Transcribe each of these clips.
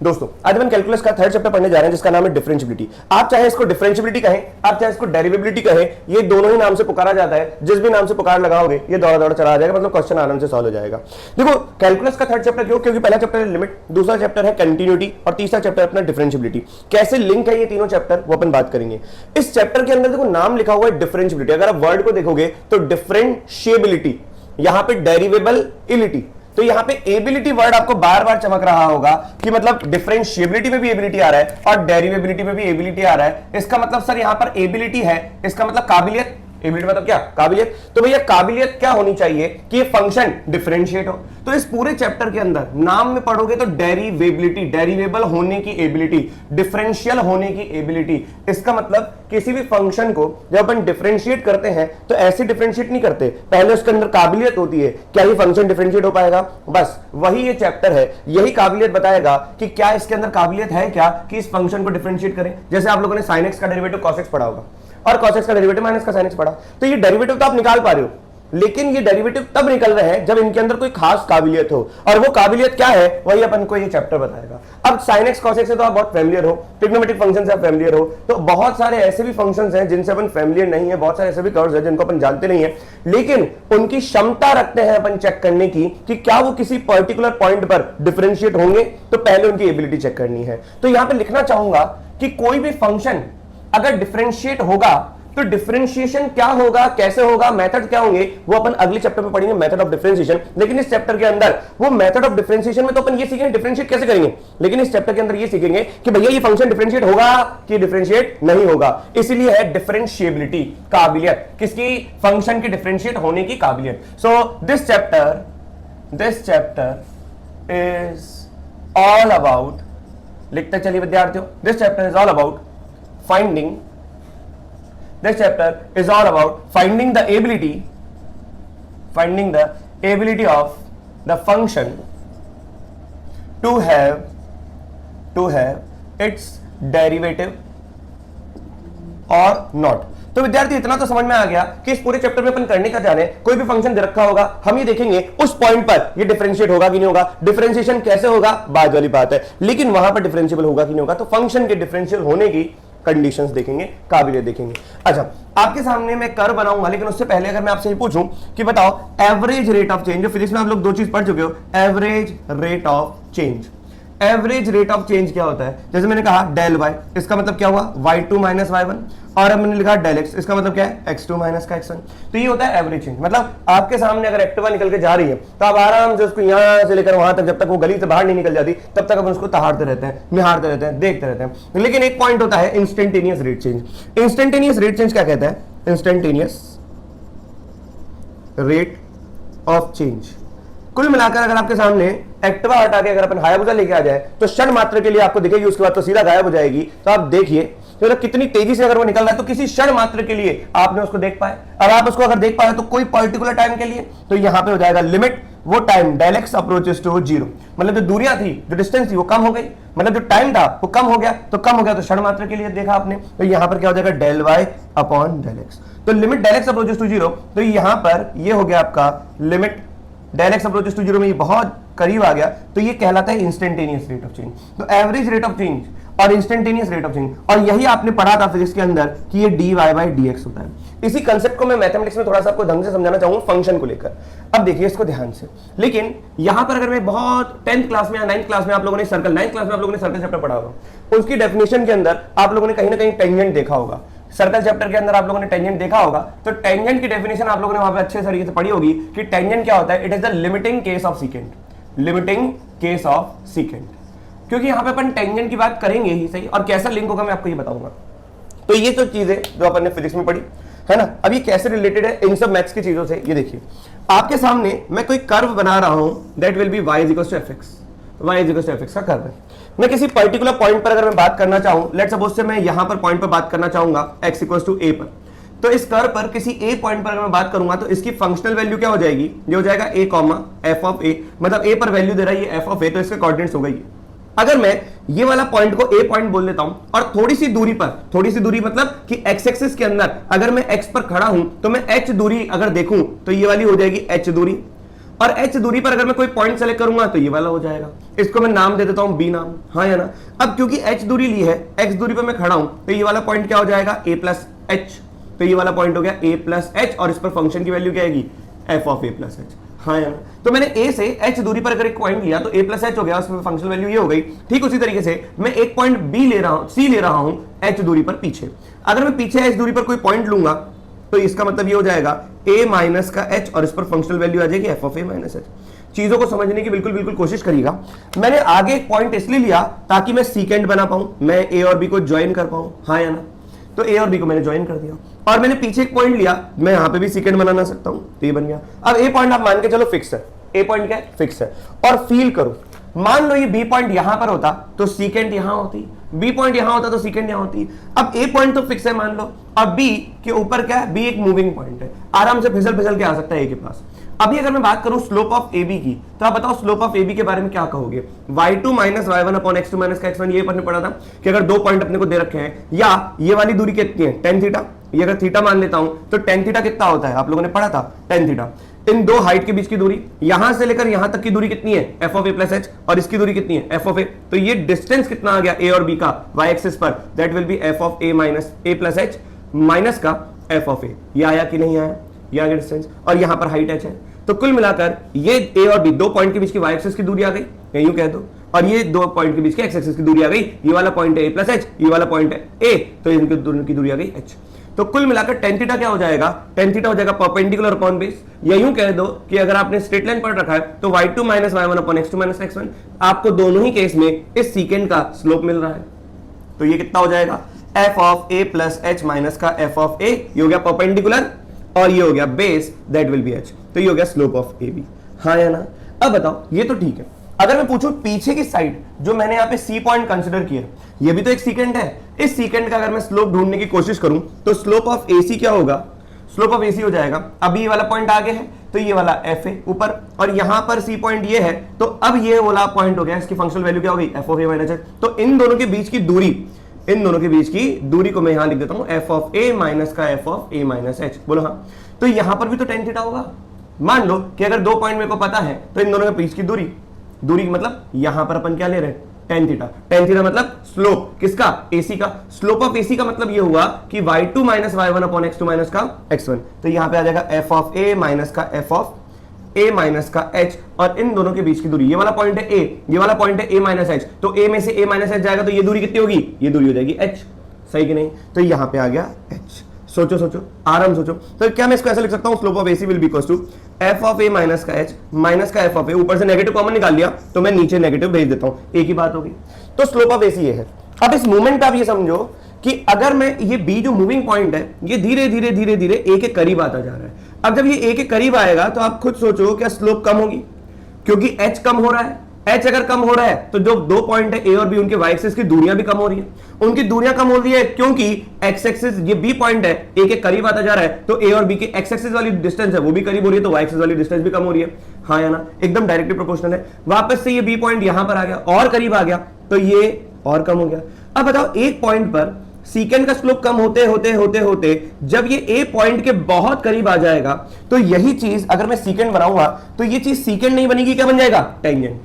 दोस्तों आज हम कैलकुलस का थर्ड चैप्टर पढ़ने जा रहे हैं जिसका नाम है डिफरेंशियबिलिटी। आप चाहे इसको डिफरेंशियबिलिटी कहें, आप चाहे इसको डेरिवेबिलिटी कहें, ये दोनों ही नाम से पुकारा जाता है। जिस भी नाम से पुकार लगाओगे ये दौड़ा दौड़ा चला जाएगा, मतलब क्वेश्चन आराम से सॉल्व हो जाएगा। देखो कैलकुलस का थर्ड चैप्टर क्यों? क्योंकि पहला चैप्टर है लिमिट, दूसरा चैप्टर है कंटिन्यूटी और तीसरा चैप्टर अपना डिफरेंशियबिलिटी। कैसे लिंक है ये तीनों चैप्टर वो अपन बात करेंगे। इस चैप्टर के अंदर देखो नाम लिखा हुआ है डिफरेंशियबिलिटी। अगर आप वर्ड को देखोगे तो डिफरेंशियबिलिटी, यहां पे डेरिवेबल तो यहां पे एबिलिटी वर्ड आपको बार बार चमक रहा होगा कि मतलब डिफरेंशियबिलिटी में भी एबिलिटी आ रहा है और डेरिवेबिलिटी में भी एबिलिटी आ रहा है। इसका मतलब सर यहां पर एबिलिटी है, इसका मतलब काबिलियत। एबिलिटी मतलब क्या? काबिलियत। तो भैया काबिलियत क्या होनी चाहिए कि ये फंक्शन डिफरेंशिएट हो। तो इस पूरे चैप्टर के अंदर नाम में पढ़ोगे तो डेरिवेबिलिटी, डेरिवेबल होने की एबिलिटी, डिफरेंशियल होने की एबिलिटी। इसका मतलब किसी भी फंक्शन को जब अपन डिफरेंशिएट करते हैं तो ऐसे डिफरेंशिएट नहीं करते, पहले उसके अंदर काबिलियत होती है, क्या ये फंक्शन डिफरेंशिएट हो पाएगा। बस वही ये चैप्टर है, यही काबिलियत बताएगा कि क्या इसके अंदर काबिलियत है क्या कि इस फंक्शन को डिफरेंशिएट करें। जैसे आप लोगों ने sin x का डेरिवेटिव cos x पढ़ा होगा और cos x का डेरिवेटिव माइनस का sin x पढ़ा, तो ये डेरिवेटिव तो आप निकाल पा रहे हो, लेकिन ये डेरिवेटिव तब निकल रहे हैं जब इनके अंदर कोई खास काबिलियत हो। और वो काबिलियत क्या है वही अपन को ये चैप्टर बताएगा। अब sin x cos x से तो आप बहुत फैमिलियर हो, ट्रिग्नोमेट्रिक फंक्शन से आप फैमिलियर हो, तो बहुत सारे ऐसे भी फंक्शंस हैं जिनसे अपन फैमिलियर नहीं है, बहुत सारे ऐसे भी कर्व्स हैं जिनको अपन जानते नहीं है, लेकिन उनकी क्षमता रखते हैं अपन चेक करने की कि क्या वो किसी पर्टिकुलर पॉइंट पर डिफरेंशिएट होंगे। तो पहले उनकी एबिलिटी चेक करनी है। तो यहां पर लिखना चाहूंगा कि कोई भी फंक्शन अगर डिफरेंशिएट होगा तो डिफरेंशिएशन क्या होगा, कैसे होगा, मेथड क्या होंगे, वो अपन अगले चैप्टर में पढ़ेंगे, मेथड ऑफ डिफरेंशिएशन। लेकिन इस चैप्टर के अंदर वो मेथड ऑफ डिफरेंशिएशन में तो अपन ये सीखेंगे डिफरेंशिएट कैसे करेंगे, लेकिन इस चैप्टर के अंदर ये सीखेंगे कि भैया ये फंक्शन डिफरेंशिएट होगा कि डिफरेंशिएट नहीं होगा। इसीलिए है डिफरेंशिएबिलिटी, काबिलियत, किसकी? फंक्शन की डिफरेंशिएट होने की काबिलियत। So this chapter is all about, लिखते चलिए विद्यार्थियों, this chapter is all about This chapter is all about finding the ability of the function to have its derivative or not। तो विद्यार्थी इतना तो समझ में आ गया कि इस पूरे चैप्टर में अपन करने का जाने, कोई भी फंक्शन दे रखा होगा, हम ये देखेंगे उस पॉइंट पर ये डिफरेंशिएट होगा कि नहीं होगा, डिफरेंशिएशन कैसे होगा बाद वाली बात है, लेकिन वहां पर डिफरेंशिएबल होगा कि नहीं होगा। तो फंक्शन के डिफरेंशियल होने की कंडीशंस देखेंगे, काबिलियत देखेंगे। अच्छा, आपके सामने मैं कर्व बनाऊंगा, लेकिन उससे पहले अगर मैं आपसे ये पूछूं कि बताओ एवरेज रेट ऑफ चेंज, जो फिजिक्स में आप लोग दो चीज पढ़ चुके हो, average rate of change. Average rate of change क्या होता है? जैसे मैंने कहा डेल वाई, इसका मतलब क्या हुआ? y2 माइनस y1, और अब मैंने लिखा डेल x, इसका मतलब क्या है? x2 माइनस का x1। तो ये होता है एवरेज चेंज। मतलब आपके सामने अगर एक्टिवा निकल के जा रही है तो आप आराम से उसको यहां से लेकर वहां तक, जब तक वो गली से बाहर नहीं निकल जाती तब तक अपन उसको तहारते रहते हैं, निहारते रहते हैं, देखते रहते हैं। लेकिन एक पॉइंट होता है instantaneous rate change. Instantaneous rate change क्या कहता है? Instantaneous rate of change. कुल मिलाकर अगर आपके सामने एक्टिवा हटा के अगर अपन हायाबुसा लेके आ जाए तो क्षण मात्र के लिए आपको दिखेगी, उसके बाद तो सीधा गायब हो जाएगी। तो आप देखिए तो मतलब कितनी तेजी से अगर वो निकल रहा है, तो किसी क्षण मात्र के लिए आपने उसको देख पाए। अब आप उसको अगर देख पाए तो कोई पर्टिकुलर टाइम के लिए, तो यहां पे हो जाएगा लिमिट वो time del x approaches to 0। मतलब जो दूरियां थी, जो डिस्टेंस थी वो कम हो गई, मतलब जो टाइम था वो कम हो गया, तो कम हो गया तो क्षण मात्र के लिए देखा आपने। तो यहां पर क्या हो जाएगा? Del Y upon del X. तो limit del x approaches to 0, तो यहां पर ये हो गया आपका limit del x approaches to 0 में ये बहुत करीब आ गया, तो ये कहलाता है इंस्टेंटेनियस रेट ऑफ चेंज। तो एवरेज रेट ऑफ चेंज और इंस्टेंटेनियस रेट ऑफ चेंज, और यही आपने पढ़ा था फिजिक्स के अंदर कि ये dy बाय dx होता है। इसी कंसेप्ट को मैं मैथमेटिक्स में थोड़ा सा आपको ढंग से समझाना चाहूंगा फंक्शन को लेकर। अब देखिए इसको ध्यान से, लेकिन यहां पर अगर मैं बहुत 10th क्लास में या 9th क्लास में आप लोगों ने सर्कल, 9th क्लास में आप लोगों ने सर्कल चैप्टर पढ़ा होगा, उसकी डेफिनेशन के अंदर आप लोगों ने कहीं ना कहीं टेंजेंट देखा होगा। सर्कल चैप्टर के अंदर आप लोगों ने टेंजेंट देखा होगा, तो टेंजेंट की डेफिनेशन आप लोगों ने वहां पे अच्छे तरीके से पढ़ी होगी कि टेंजेंट क्या होता है? It is the limiting case of secant, limiting case of secant. क्योंकि यहां पे अपन टेंजेंट की बात करेंगे ही सही, और कैसा लिंक होगा मैं आपको ये बताऊंगा। तो ये तो चीजें जो अपन ने फिजिक्स में पढ़ी है ना, अब ये कैसे रिलेटेड है इन सब मैथ्स की चीजों से, ये देखिए आपके सामने मैं कोई कर्व बना रहा हूं, that will be y equals to fx, y equals to fx का कर्व है। मैं किसी पर्टिकुलर पॉइंट पर अगर मैं बात करना चाहूं, लेट्स सपोज से मैं यहां पर पॉइंट पर बात करना चाहूंगा x इक्वल्स टू a पर, तो इस कर्व पर किसी a पॉइंट पर अगर मैं बात करूंगा तो इसकी फंक्शनल वैल्यू क्या हो जाएगी? ये हो जाएगा a comma f of a, मतलब a पर वैल्यू दे रहा है ये f ऑफ a, तो इसके कोऑर्डिनेट्स हो गई। अगर मैं ये वाला पॉइंट को a पॉइंट बोल देता हूं और थोड़ी सी दूरी पर, थोड़ी सी दूरी मतलब कि x एक्सिस के अंदर अगर मैं x पर खड़ा हूं तो मैं h दूरी अगर देखूं तो ये वाली हो जाएगी h दूरी, और h दूरी पर अगर मैं कोई पॉइंट सेलेक्ट करूंगा तो ये वाला हो जाएगा, इसको मैं नाम दे देता हूं b नाम, हाँ या ना। अब क्योंकि h दूरी ली है, x दूरी पर मैं खड़ा हूं, तो ये वाला पॉइंट क्या हो जाएगा a प्लस h, तो ये वाला पॉइंट हो गया a प्लस h, और इस पर फंक्शन की वैल्यू क्या आएगी f of a plus h, हाँ या ना। तो मैंने a से h दूरी पर अगर एक पॉइंट लिया तो a प्लस h हो गया, उसमें फंक्शनल वैल्यू ये हो गई। ठीक उसी तरीके से मैं एक पॉइंट b ले रहा हूं, c ले रहा हूं h दूरी पर पीछे, अगर मैं पीछे h दूरी पर कोई पॉइंट लूंगा तो इसका मतलब ये हो जाएगा a माइनस का h, और इस पर फंक्शनल वैल्यू आ जाएगी f of a minus h। चीजों को समझने की बिल्कुल बिल्कुल कोशिश करिएगा। मैंने आगे एक पॉइंट इसलिए लिया ताकि मैं सीकेंड बना पाऊं, मैं a और b को ज्वाइन कर पाऊं, हाँ या ना। तो a और b को मैंने ज्वाइन कर दिया, और मैंने पीछे एक पॉइंट लिया, मैं यहां पे भी सीकेंड बनाना सकता हूं, तो ये बन गया। अब a पॉइंट आप मान के चलो फिक्स है, a पॉइंट क्या है फिक्स है, और फील करो, मान लो ये b पॉइंट यहां पर होता तो सीकेंड यहां होती, b पॉइंट यहां होता तो सीकेंड यहां होती। अब a पॉइंट तो फिक्स है मान लो, अब b के ऊपर क्या है, b एक मूविंग पॉइंट है, आराम से फिसल फिसल के आ सकता है a के पास। अभी अगर मैं बात करूं स्लोप ऑफ AB की, तो आप बताओ स्लोप ऑफ AB के बारे में क्या कहोगे। y2 minus y1 upon x2 minus का x1, ये पढ़ने पड़ा था कि अगर दो पॉइंट अपने को दे रखे हैं, या ये वाली दूरी कितनी है tan थीटा, ये अगर थीटा मान लेता हूं तो tan थीटा कितना होता है, आप लोगों ने पढ़ा था tan थीटा। इन दो हाइट के बीच की दूरी, यहां से लेकर यहां तक की दूरी कितनी है f of a plus h, और इसकी दूरी कितनी है f ऑफ a, तो ये डिस्टेंस कितना आ गया a और b का y एक्सिस पर, that will B f of a minus a plus h minus का f ऑफ a। ये आया कि नहीं आया, ये आ गया डिस्टेंस, और यहां पर हाइट h है। तो कुल मिलाकर ये a और b दो पॉइंट के बीच की y एक्सिस की दूरी आ गई, या यूं कह दो, और ये दो पॉइंट के बीच की x एक्सिस की दूरी आ गई, ये वाला पॉइंट है a प्लस h, ये वाला पॉइंट है a, तो इनकी दोनों की दूरी आ गई h। तो कुल मिलाकर tan थीटा क्या हो जाएगा, tan थीटा हो जाएगा परपेंडिकुलर अपॉन बेस, या यूं कह दो कि अगर आपने स्ट्रेट लाइन पढ़ रखा है तो y2 minus y1 upon x2 minus x1, आपको दोनों ही केस में इस सीकेंड का स्लोप मिल रहा है। तो ये कितना हो जाएगा, f of a plus h minus का f ऑफ a, ये हो गया परपेंडिकुलर, और ये हो गया base, that will B h, तो ये हो गया स्लोप ऑफ AB, हाँ या ना। अब बताओ ये तो ठीक है, अगर मैं पूछूं पीछे की साइड जो मैंने यहाँ पे C पॉइंट कंसिडर किया, ये भी तो एक सीकेंड है, इस सीकेंड का अगर मैं स्लोप ढूंढने की कोशिश करूं तो स्लोप ऑफ AC क्या होगा, स्लोप ऑफ AC हो जाएगा, अभी ये वाला पॉइंट आगे है तो ये वाला f है ऊपर, और यहां पर C पॉइंट ये है, तो अब ये वाला पॉइंट हो गया, इसकी फंक्शनल वैल्यू क्या हो गई f of a minus h। तो इन दोनों के बीच की दूरी, इन दोनों के बीच की दूरी को मैं यहां लिख देता हूं f ऑफ a माइनस का f of a minus h, बोलो हाँ। तो यहां पर भी तो tan थीटा होगा, मान लो कि अगर दो पॉइंट मेरे को पता है तो इन दोनों के बीच की दूरी, दूरी मतलब यहां पर अपन क्या ले रहे हैं tan थीटा, tan थीटा मतलब स्लोप किसका, AC का। स्लोप ऑफ AC का मतलब ये हुआ कि y2 minus y1 upon x2 minus का x1, तो यहां पे आ जाएगा f ऑफ a माइनस का f ऑफ a माइनस का h, और इन दोनों के बीच की दूरी, ये वाला पॉइंट है a, ये वाला पॉइंट है a माइनस h, तो a में से a माइनस h जाएगा तो ये दूरी कितनी होगी, ये दूरी हो जाएगी h, सही कि नहीं। तो यहां पे आ गया h, सोचो सोचो आराम सोचो। तो क्या मैं इसको ऐसा लिख सकता हूं, slope of AC will be equals to f of a minus का h माइनस का f ऑफ a, ऊपर से नेगेटिव कॉमन निकाल लिया तो मैं नीचे नेगेटिव भेज देता हूं, एक ही बात होगी। तो स्लोप ऑफ AC ये है। अब इस मूवमेंट का आप ये समझो कि अगर मैं ये b जो मूविंग पॉइंट है ये धीरे धीरे धीरे धीरे a के करीब आता जा रहा है। अब जब ये a के करीब आएगा तो आप खुद सोचो क्या स्लोप कम होगी, क्योंकि h कम हो रहा है, h अगर कम हो रहा है तो जो दो पॉइंट है a और b उनके y एक्सिस की दूरियां भी कम हो रही है, उनकी दूरियां कम हो रही है क्योंकि x एक्सिस ये b पॉइंट है a के करीब आता जा रहा है, तो a और b की x एक्सिस वाली डिस्टेंस है वो भी करीब हो रही है, तो y एक्सिस वाली डिस्टेंस भी कम हो रही है, हाँ या ना, एकदम डायरेक्टली प्रोपोर्शनल है। वापस से ये b पॉइंट यहां पर आ गया और करीब आ गया तो ये और कम हो गया। अब बताओ एक पॉइंट पर सीकेंड का स्लोप कम होते होते होते होते जब ये ए पॉइंट के बहुत करीब आ जाएगा तो यही चीज अगर मैं सीकेंड बनाऊंगा तो ये चीज सीकेंड नहीं बनेगी, क्या बन जाएगा, टेंजेंट।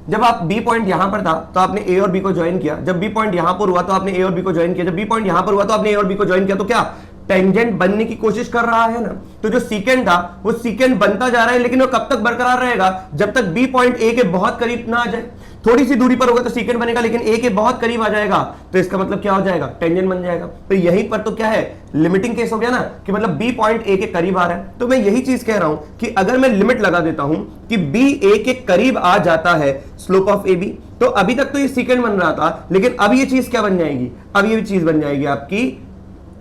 जब आप बी पॉइंट यहां पर था तो आपने ए और बी को ज्वाइन किया, जब बी पॉइंट यहां पर हुआ तो आपने ए और बी को ज्वाइन किया, जब बी पॉइंट यहां पर हुआ तो आपने ए और बी को ज्वाइन किया, तो क्या टेंजेंट बनने की कोशिश कर रहा है ना। तो जो सीकेंड था वो सीकेंड बनता जा रहा है, लेकिन वो कब तक बरकरार रहेगा, जब तक बी पॉइंट ए के बहुत करीब ना आ जाए। थोड़ी सी दूरी पर होगा तो सीकेंड बनेगा, लेकिन ए के बहुत करीब आ जाएगा तो इसका मतलब क्या हो जाएगा, टेंजेंट बन जाएगा। तो यहीं पर तो क्या है, लिमिटिंग केस हो गया ना, कि मतलब बी पॉइंट ए के करीब आ रहा है। तो मैं यही चीज कह रहा हूं कि अगर मैं लिमिट लगा देता हूं कि बी ए के करीब आ जाता है स्लोप ऑफ ए बी, तो अभी तक तो ये सीकेंड बन रहा था, लेकिन अब ये चीज क्या बन जाएगी, अब ये चीज बन जाएगी आपकी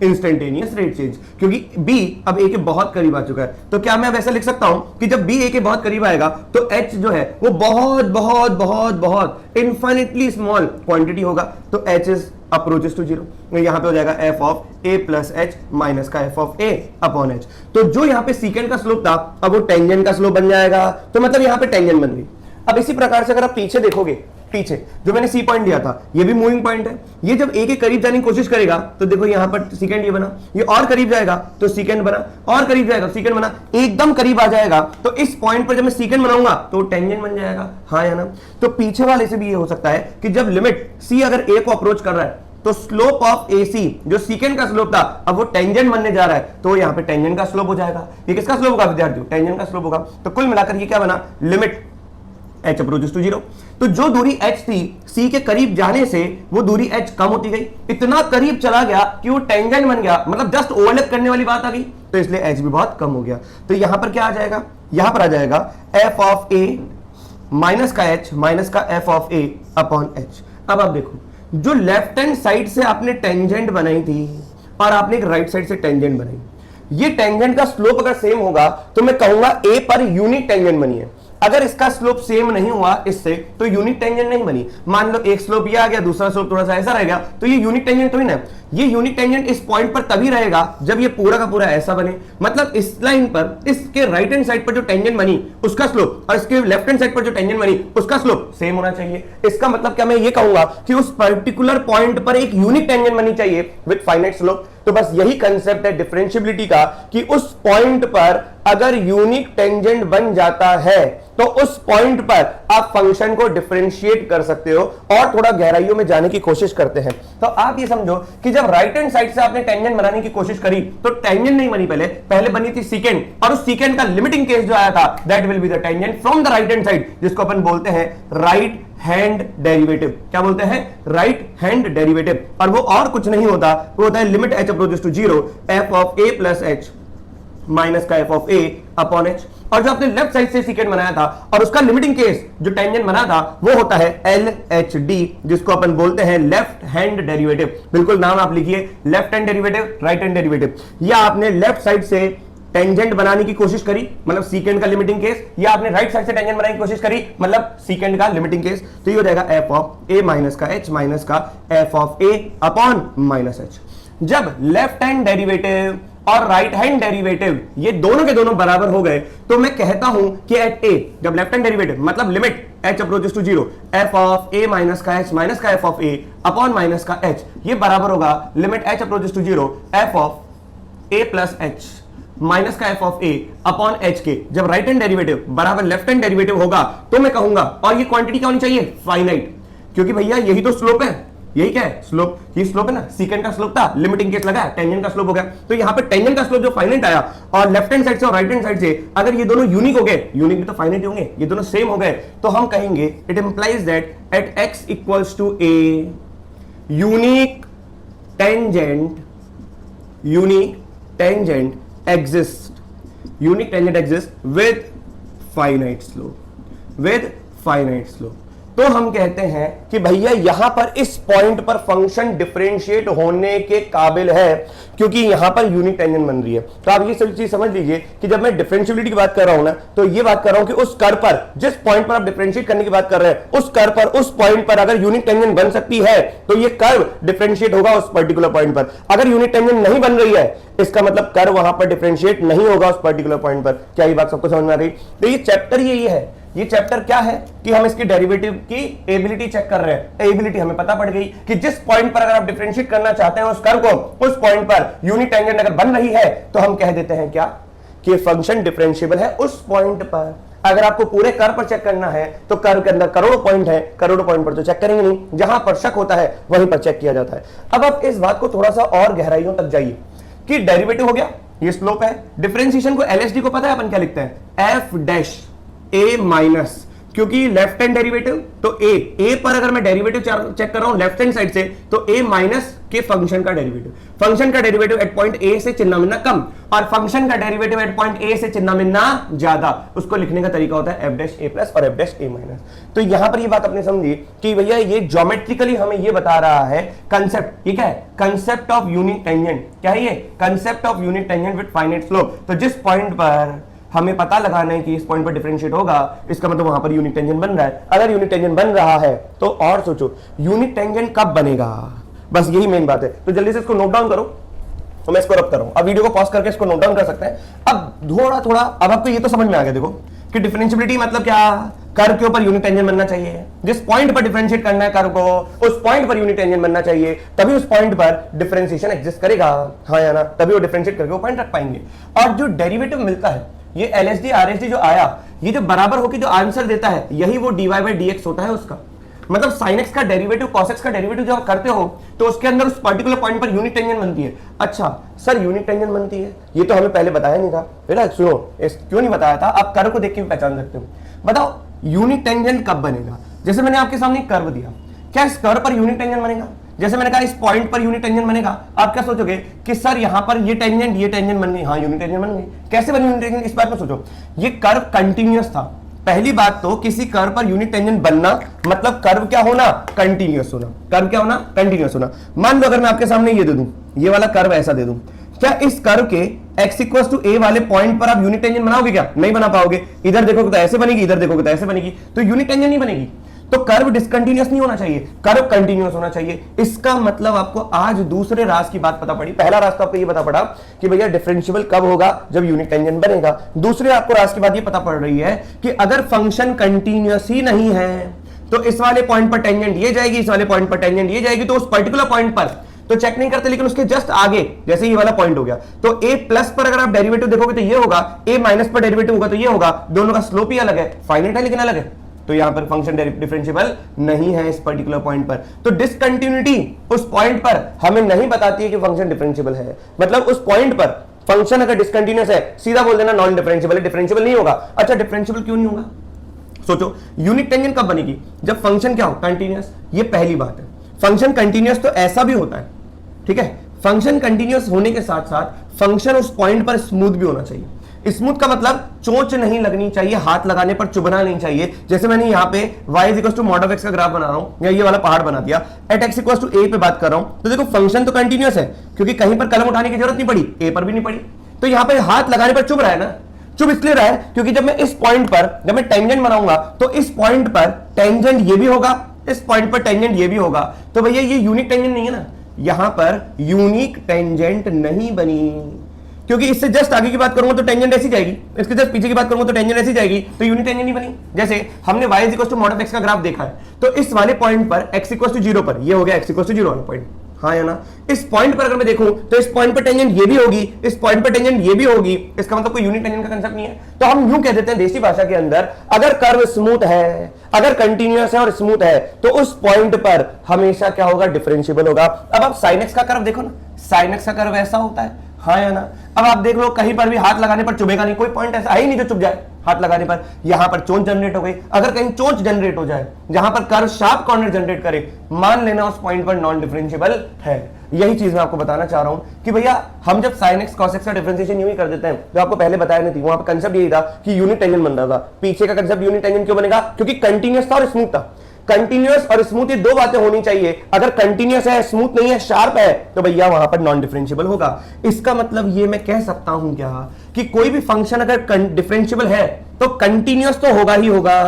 इंस्टेंटेनियस रेट चेंज, क्योंकि B अब A के बहुत करीब आ चुका है। तो क्या मैं वैसा लिख सकता हूं कि जब B A के बहुत करीब आएगा तो H जो है वो बहुत बहुत बहुत बहुत इन्फाइनेटली स्मॉल क्वांटिटी होगा, तो H is approaches to zero. यहां पे हो जाएगा f of a plus h minus का f of a upon h। तो जो यहां पे सीकेंड का स्लोप था अब वो टेंजेंट का स्लोप बन जाएगा, तो मतलब यहां पे टेंजेंट बन गई। अब इसी प्रकार से अगर आप पीछे देखोगे पीछे जो मैंने सी पॉइंट लिया था, ये भी मूविंग पॉइंट है। ये जब ए के करीब जाने की कोशिश करेगा तो देखो यहां पर सेकंड ये बना, ये और करीब जाएगा तो सेकंड बना, और करीब जाएगा सेकंड बना, एकदम करीब आ जाएगा तो इस पॉइंट पर जब मैं सेकंड बनाऊंगा तो टेंजेंट बन जाएगा, हाँ या ना। तो पीछे वाले से भी ये हो सकता है कि जब लिमिट सी अगर ए को अप्रोच कर रहा है तो स्लोप ऑफ AC जो सेकंड का स्लोप था अब वो टेंजेंट बनने जा रहा है, तो यहां पे टेंजेंट का स्लोप हो जाएगा। ये किसका स्लोप होगा विद्यार्थियों? टेंजेंट का स्लोप होगा। तो कुल मिलाकर ये क्या बना? Limit h approaches to 0। तो जो दूरी h थी C के करीब जाने से वो दूरी h कम होती गई, इतना करीब चला गया कि वो टेंजेंट बन गया, मतलब जस्ट ओवरलैप करने वाली बात आ गई, तो इसलिए h भी बहुत कम हो गया। तो यहां पर क्या आ जाएगा? यहां पर आ जाएगा f ऑफ a माइनस का h माइनस का f of a upon h। अब आप देखो, जो लेफ्ट हैंड साइड से आपने टेंजेंट बनाई थी और आपने एक राइट साइड से टेंजेंट बनाई, ये टेंजेंट का स्लोप अगर सेम होगा तो मैं कहूंगा ए पर यूनिक टेंजेंट बनी है। अगर इसका स्लोप सेम नहीं हुआ इससे तो यूनिक टेंजेंट नहीं बनी। मान लो एक स्लोप ये आ गया, दूसरा स्लोप थोड़ा सा ऐसा रह गया, तो ये यूनिक टेंजेंट तो ही ना। ये यूनिक टेंजेंट इस पॉइंट पर तभी रहेगा जब ये पूरा का पूरा ऐसा बने, मतलब इस लाइन पर इसके राइट हैंड साइड पर जो टेंजेंट बनी उसका स्लोप और इसके लेफ्ट हैंड साइड पर जो टेंजेंट बनी उसका स्लोप सेम होना चाहिए। इसका मतलब क्या मैं ये कहूंगा कि उस पर्टिकुलर पॉइंट पर एक यूनिक टेंजेंट बनी चाहिए विद फाइनाइट स्लोप। तो बस यही कंसेप्ट है डिफरेंशियबिलिटी का कि उस पॉइंट पर अगर यूनिक टेंजेंट बन जाता है तो उस पॉइंट पर आप फंक्शन को डिफरेंशिएट कर सकते हो। और थोड़ा गहराइयों में जाने की कोशिश करते हैं तो आप ये समझो कि जब राइट हैंड साइड से आपने टेंजेंट बनाने की कोशिश करी तो टेंजेंट नहीं बनी, पहले बनी थी सेकेंड, और उस सेकेंड का लिमिटिंग केस जो आया था that will be the tangent from the right hand side, जिसको अपन बोलते हैं राइट हैंड डेरिवेटिव। क्या बोलते हैं? Right hand derivative. और वो और कुछ नहीं होता, वो होता है limit h approaches to 0 f of a plus h minus का f of a upon h। और जो आपने लेफ्ट साइड से सेकेंड बनाया था और उसका लिमिटिंग केस जो टेंजेंट बना था वो होता है LHD, जिसको अपन बोलते हैं लेफ्ट हैंड डेरिवेटिव। बिल्कुल नाम आप लिखिए, left hand derivative, right hand derivative. या आपने लेफ्ट साइड से टेंजेंट बनाने की कोशिश करी मतलब सेकेंड का लिमिटिंग केस, या आपने राइट साइड से टेंजेंट बनाने की कोशिश करी मतलब सेकेंड का लिमिटिंग केस, तो ये हो जाएगा f ऑफ a माइनस का h माइनस का f of a upon minus h। जब लेफ्ट हैंड डेरिवेटिव और राइट हैंड डेरिवेटिव ये दोनों के दोनों बराबर हो गए तो मैं कहता हूं कि एट a जब लेफ्ट हैंड डेरिवेटिव मतलब limit h approaches to 0 f of a minus का h माइनस का f of a upon minus का h, ये बराबर होगा limit h approaches to 0 f of a plus h minus का f of a upon h के। जब right hand derivative बराबर लेफ्ट हैंड डेरिवेटिव होगा तो मैं कहूंगा, और ये क्वांटिटी क्या होनी चाहिए? फाइनाइट, क्योंकि भैया यही तो स्लोप है, यही क्या है? स्लोप। ये स्लोप है ना, सेकंड का स्लोप था, लिमिटिंग केस लगा, टेंजेंट का स्लोप हो गया। तो यहां पे टेंजेंट का स्लोप जो फाइनाइट आया और लेफ्ट हैंड साइड से और राइट हैंड साइड से अगर ये दोनों यूनिक हो गए, यूनिक भी तो फाइनाइट होंगे, ये दोनों सेम हो गए, तो हम कहेंगे it implies that at x equals to a unique tangent exists with finite slope। तो हम कहते हैं कि भैया यहां पर इस पॉइंट पर फंक्शन डिफरेंशिएट होने के काबिल है क्योंकि यहां पर यूनिक टेंजेंट बन रही है। तो आप ये सभी चीज समझ लीजिए कि जब मैं डिफरेंशियबिलिटी की बात कर रहा हूं ना तो ये बात कर रहा हूं कि उस कर्व पर जिस पॉइंट पर आप डिफरेंशिएट करने की बात कर रहे हैं उस कर्व पर उस पॉइंट पर अगर यूनिक टेंजेंट बन सकती है तो ये कर्व डिफरेंशिएट होगा उस पर्टिकुलर पॉइंट पर। अगर यूनिक टेंजेंट नहीं बन रही है इसका मतलब कर्व वहां पर डिफरेंशिएट नहीं होगा उस पर्टिकुलर पॉइंट पर। क्या ये बात सबको समझ में आ रही? तो ये चैप्टर यही है, ये चैप्टर क्या है कि हम इसकी डेरिवेटिव की एबिलिटी चेक कर रहे हैं। एबिलिटी हमें पता पड़ गई कि जिस पॉइंट पर अगर आप डिफरेंशिएट करना चाहते हैं उस कर्व को, उस पॉइंट पर यूनिट टेंजेंट अगर बन रही है तो हम कह देते हैं क्या कि फंक्शन डिफरेंशिएबल है उस पॉइंट पर। अगर आपको पूरे कर्व पर चेक करना है तो कर्व के अंदर करोड़ों पॉइंट है, करोड़ों पॉइंट पर तो चेक करेंगे नहीं, जहां पर शक होता है वहीं पर चेक किया जाता है। अब आप इस बात को थोड़ा सा और गहराइयों तक जाइए कि डेरिवेटिव हो गया, ये स्लोप है, डिफरेंशिएशन को LHD को पता है अपन क्या लिखते हैं? f डैश a माइनस, क्योंकि लेफ्ट हैंड डेरिवेटिव तो a पर अगर मैं डेरिवेटिव चेक कर रहा हूं लेफ्ट हैंड साइड से तो a माइनस के फंक्शन का डेरिवेटिव एट पॉइंट a से चिन्ह मिलना कम और फंक्शन का डेरिवेटिव एट पॉइंट a से चिन्ह मिलना ज्यादा, उसको लिखने का तरीका होता है f डैश a प्लस और f डैश a माइनस। तो यहां पर ये बात आपने समझी कि भैया ये ज्योमेट्रिकली हमें ये बता रहा है कंसेप्ट, ठीक है, कंसेप्ट ऑफ यूनिक टेंजेंट। क्या है ये? Concept of unique tangent with finite slope. तो जिस पॉइंट पर हमें पता लगाना है कि इस पॉइंट पर डिफरेंशिएट होगा इसका मतलब वहां पर यूनिक टेंजेंट बन रहा है। अगर यूनिक टेंजेंट बन रहा है तो और सोचो यूनिक टेंजेंट कब बनेगा, बस यही मेन बात है। तो जल्दी से इसको नोट डाउन करो, तो मैं इसको रब कर रहा हूं। अब वीडियो को पॉज करके इसको नोट डाउन कर सकते हैं। अब थोड़ा अब आपको ये तो समझ में आ गया देखो कि डिफरेंशियबिलिटी मतलब क्या, कर्व के ऊपर यूनिट टेंजेंट बनना चाहिए, जिस पॉइंट पर डिफरेंशिएट करना है कर्व को उस पॉइंट पर यूनिट टेंजेंट बनना चाहिए, तभी उस पॉइंट पर डिफरेंशिएशन एग्जिस्ट करेगा, हाँ या ना, तभी वो डिफरेंशिएट करके वो पॉइंट रख पाएंगे। और जो डेरिवेटिव मिलता है ये LSD RSD जो आया, ये जो बराबर होकर जो आंसर देता है यही वो dy/dx होता है उसका। मतलब sin x का डेरिवेटिव cos x का डेरिवेटिव जब करते हो तो उसके अंदर उस particular point per unit tangent बनती है। अच्छा सर यूनिट टेंजेंट बनती है, ये तो हमें पहले बताया नहीं था बेटा, सुनो क्यों नहीं बताया था, आप कर्व को देख के भी पहचान सकते हो। बताओ यूनिट टेंजेंट कब बनेगा? जैसे मैंने आपके सामने कर्व दिया, क्या इस कर्व पर यूनिट टेंजेंट बनेगा? जैसे मैंने कहा इस पॉइंट पर यूनिट टेंजेंट बनेगा, आप क्या सोचोगे कि सर यहां पर ये टेंजेंट बन गई, हाँ यूनिट टेंजेंट बन गई। कैसे बनी यूनिट टेंजेंट, इस बात को सोचो। ये कर्व कंटिन्यूअस था। पहली बात तो किसी कर्व पर यूनिट टेंजेंट बनना मतलब कर्व क्या होना, कंटिन्यूअस होना। कर्व क्या होना, कंटिन्यूअस होना। मान लो अगर मैं आपके सामने ये दे दूं, ये वाला कर्व ऐसा दे दूं, क्या इस कर्व के x = a वाले पॉइंट पर आप यूनिट टेंजेंट बनाओगे? क्या नहीं बना पाओगे। इधर देखोगे तो ऐसे बनेगी, इधर देखोगे तो ऐसे बनेगी, तो यूनिट टेंजेंट नहीं बनेगी। तो कर्व डिसकंटिन्यूअस नहीं होना चाहिए, कर्व कंटिन्यूअस होना चाहिए। इसका मतलब आपको आज दूसरे राज की बात पता पड़ी। पहला राज तो आपको ये पता पड़ा कि भैया डिफरेंशिएबल कब होगा, जब यूनिट टेंजेंट बनेगा। दूसरे आपको राज की बात ये पता पड़ रही है कि अगर फंक्शन कंटिन्यूअस ही नहीं है तो इस वाले पॉइंट पर टेंजेंट ये जाएगी, इस वाले पॉइंट पर टेंजेंट ये जाएगी, तो उस पर्टिकुलर पॉइंट पर तो चेक नहीं करते, लेकिन उसके जस्ट आगे जैसे ये वाला पॉइंट हो गया तो a+ पर अगर आप डेरिवेटिव देखोगे तो ये होगा, a- पर डेरिवेटिव होगा तो ये होगा, दोनों का स्लोप ही अलग है, फाइनाइट है लेकिन अलग है, तो यहां पर फंक्शन डिफरेंशिएबल नहीं है इस पर्टिकुलर पॉइंट पर। तो डिसकंटिन्यूटी उस पॉइंट पर हमें नहीं बताती है कि फंक्शन डिफरेंशिएबल है। मतलब उस पॉइंट पर फंक्शन अगर डिसकंटिन्यूअस है सीधा बोल देना नॉन डिफरेंशिएबल है, डिफरेंशिएबल नहीं होगा। अच्छा डिफरेंशिएबल क्यों नहीं होगा? सोचो यूनिट टेंजेंट कब बनेगी, जब फंक्शन क्या हो, कंटिन्यूअस। ये पहली बात है। फंक्शन कंटिन्यूअस तो ऐसा भी होता है, ठीक है। फंक्शन कंटिन्यूअस होने के साथ साथ फंक्शन उस पॉइंट पर स्मूथ भी होना चाहिए। स्मूथ का मतलब चोंच नहीं लगनी चाहिए, हाथ लगाने पर चुभना नहीं चाहिए। जैसे मैंने यहाँ पे y = mod of x का ग्राफ बना रहा हूं, या ये वाला पहाड़ बना दिया, एट x = a पे बात कर रहा हूं, तो देखो फंक्शन तो कंटिन्यूअस है क्योंकि कहीं पर कलम उठाने की जरूरत नहीं पड़ी, a पर भी नहीं पड़ी, तो यहाँ पे हाथ लगाने पर चुभ रहा है ना। चुभ इसलिए रहा है क्योंकि जब मैं इस पॉइंट पर जब मैं टेंजेंट बनाऊंगा तो इस पॉइंट पर टेंजेंट ये भी होगा, इस पॉइंट पर टेंजेंट ये भी होगा, तो भैया ये यूनिक टेंजेंट नहीं है ना, यहां पर यूनिक टेंजेंट नहीं बनी, क्योंकि इससे जस्ट आगे की बात करूंगा तो टेंजेंट ऐसी जाएगी, इसके जस्ट पीछे की बात करूंगा तो टेंजेंट ऐसी जाएगी, तो यूनिट टेंजेंट नहीं बनी। जैसे हमने y = mod of x का ग्राफ देखा है, तो इस वाले पॉइंट पर x = 0 पर ये हो गया x = 0 वाला पॉइंट, हाँ या ना। इस पॉइंट पर अगर मैं देखूं तो इस पॉइंट पर टेंजेंट ये भी होगी, इस पॉइंट पर टेंजेंट ये भी होगी, इसका मतलब कोई यूनिट टेंजेंट का कांसेप्ट नहीं है। तो हम यूं कह देते हैं देसी भाषा के अंदर, अगर कर्व स्मूथ है, अगर कंटिन्यूअस है और स्मूथ है तो उस पॉइंट पर हमेशा क्या होगा, डिफरेंशिएबल होगा। अब आप sin x का कर्व देखो ना, sin x का कर्व ऐसा होता है, हाँ या ना। अब आप देख लो कहीं पर भी हाथ लगाने पर चुभेगा नहीं, कोई पॉइंट ऐसा है ही नहीं जो चुभ जाए हाथ लगाने पर। यहां पर चोंच जनरेट हो गई, अगर कहीं चोंच जनरेट हो जाए जहां पर कर्व शार्प कॉर्नर जनरेट करे, मान लेना उस पॉइंट पर नॉन डिफरेंशिएबल है। यही चीज मैं आपको बताना चाह रहा हूं कि भैया हम जब sin x cos x का डिफरेंशिएशन यूं ही कर देते हैं, जो आपको पहले बताया नहीं थी, वहां पर कंसेप्ट यही था कि यूनिट टेंजेंट बन रहा था। पीछे का कंसेप्ट यूनिट टेंजेंट क्यों बनेगा, क्योंकि कंटिन्यूअस था और स्मूथ था। कंटिन्यूअस और स्मूथ ये दो बातें होनी चाहिए। अगर कंटिन्यूअस है, स्मूथ नहीं है, शार्प है, तो भैया वहां पर नॉन डिफरेंशिएबल होगा। इसका मतलब ये मैं कह सकता हूं क्या कि कोई भी फंक्शन अगर डिफरेंशिएबल है तो कंटिन्यूअस तो होगा ही होगा।